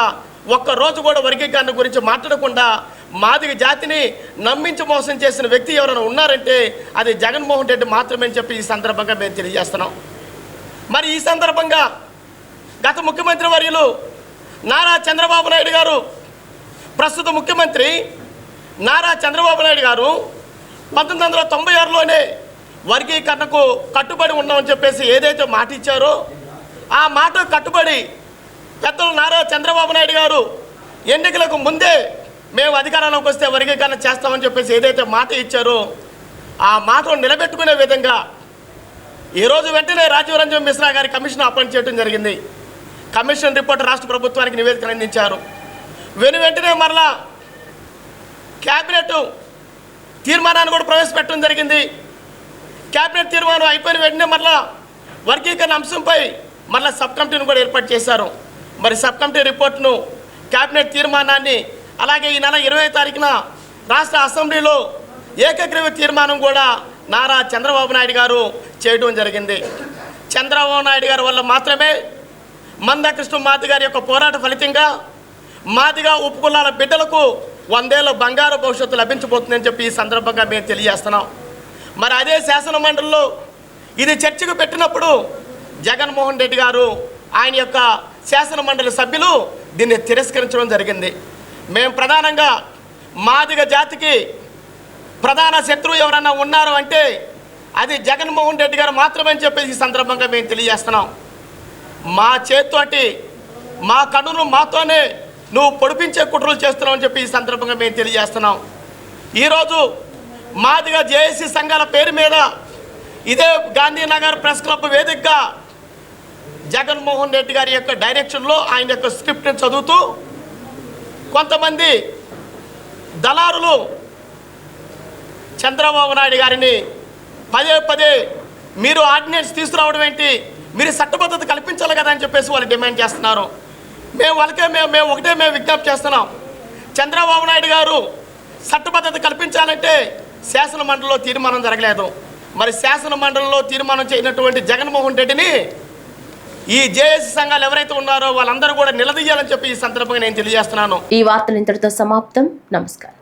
Speaker 18: ఒక్క రోజు కూడా వర్గీకరణ గురించి మాట్లాడకుండా మాదిగ జాతిని నమ్మించి మోసం చేసిన వ్యక్తి ఎవరైనా ఉన్నారంటే అది జగన్మోహన్ రెడ్డి మాత్రమే అని చెప్పి ఈ సందర్భంగా మేము తెలియజేస్తున్నాం. మరి ఈ సందర్భంగా గత ముఖ్యమంత్రి వర్యులు నారా చంద్రబాబు నాయుడు గారు, ప్రస్తుత ముఖ్యమంత్రి నారా చంద్రబాబు నాయుడు గారు 1996లోనే వర్గీకరణకు కట్టుబడి ఉన్నామని చెప్పేసి ఏదైతే మాట ఇచ్చారో ఆ మాట కట్టుబడి పెద్దలు నారా చంద్రబాబు నాయుడు గారు ఎన్నికలకు ముందే మేము అధికారంలోకి వస్తే వర్గీకరణ చేస్తామని చెప్పేసి ఏదైతే మాట ఇచ్చారో ఆ మాటను నిలబెట్టుకునే విధంగా ఈరోజు వెంటనే రాజీవ్ రంజన్ మిశ్రా గారి కమిషన్ అపాయింట్ చేయడం జరిగింది. కమిషన్ రిపోర్ట్ రాష్ట్ర ప్రభుత్వానికి నివేదికను అందించారు. వెంటనే మరలా క్యాబినెట్ తీర్మానాన్ని కూడా ప్రవేశపెట్టడం జరిగింది. క్యాబినెట్ తీర్మానం అయిపోయిన వెంటనే మరలా వర్గీకరణ అంశంపై మరలా సబ్ కమిటీని కూడా ఏర్పాటు చేశారు. మరి సబ్ కమిటీ రిపోర్ట్ను, క్యాబినెట్ తీర్మానాన్ని, అలాగే ఈ నెల 20వ తారీఖున రాష్ట్ర అసెంబ్లీలో ఏకగ్రీవ తీర్మానం కూడా నారా చంద్రబాబు నాయుడు గారు చేయడం జరిగింది. చంద్రబాబు నాయుడు గారి వల్ల మాత్రమే మందకృష్ణ మాది గారి యొక్క పోరాట ఫలితంగా మాదిగా ఉపకులాల బిడ్డలకు 100 ఏళ్ల బంగారు భవిష్యత్తు లభించబోతుందని చెప్పి ఈ సందర్భంగా మేము తెలియజేస్తున్నాం. మరి అదే శాసన మండలిలో ఇది చర్చకు పెట్టినప్పుడు జగన్మోహన్ రెడ్డి గారు, ఆయన యొక్క శాసన మండలి సభ్యులు దీన్ని తిరస్కరించడం జరిగింది. మేము ప్రధానంగా మాదిగ జాతికి ప్రధాన శత్రువు ఎవరన్నా ఉన్నారు అంటే అది జగన్మోహన్ రెడ్డి గారు మాత్రమే అని చెప్పేసి ఈ సందర్భంగా మేము తెలియజేస్తున్నాం. మా చేతితోటి మా కన్నును మాతోనే నువ్వు పొడిపించే కుట్రలు చేస్తున్నావు అని చెప్పి ఈ సందర్భంగా మేము తెలియజేస్తున్నాం. ఈరోజు మాదిగా జేఏసీ సంఘాల పేరు మీద ఇదే గాంధీనగర్ ప్రెస్ క్లబ్ వేదికగా జగన్మోహన్ రెడ్డి గారి యొక్క డైరెక్షన్లో ఆయన యొక్క స్క్రిప్ట్ని చదువుతూ కొంతమంది దళారులు చంద్రబాబు నాయుడు గారిని పదే పదే మీరు ఆర్డినెన్స్ తీసుకురావడం ఏంటి, మీరు చట్టబద్ధత కల్పించాలి కదా అని చెప్పేసి వాళ్ళు డిమాండ్ చేస్తున్నారు. మేము ఒకటే విజ్ఞప్తి చేస్తున్నాం. చంద్రబాబు నాయుడు గారు చట్టబద్ధత కల్పించాలంటే శాసన మండలిలో తీర్మానం జరగలేదు. మరి శాసన మండలిలో తీర్మానం చేయనటువంటి జగన్మోహన్ రెడ్డిని ఈ జేఏసీ సంఘాలు ఎవరైతే ఉన్నారో వాళ్ళందరూ కూడా నిలదీయాలని చెప్పి ఈ సందర్భంగా నేను తెలియజేస్తున్నాను.
Speaker 1: ఈ వార్తలు ఇంతటితో సమాప్తం. నమస్కారం.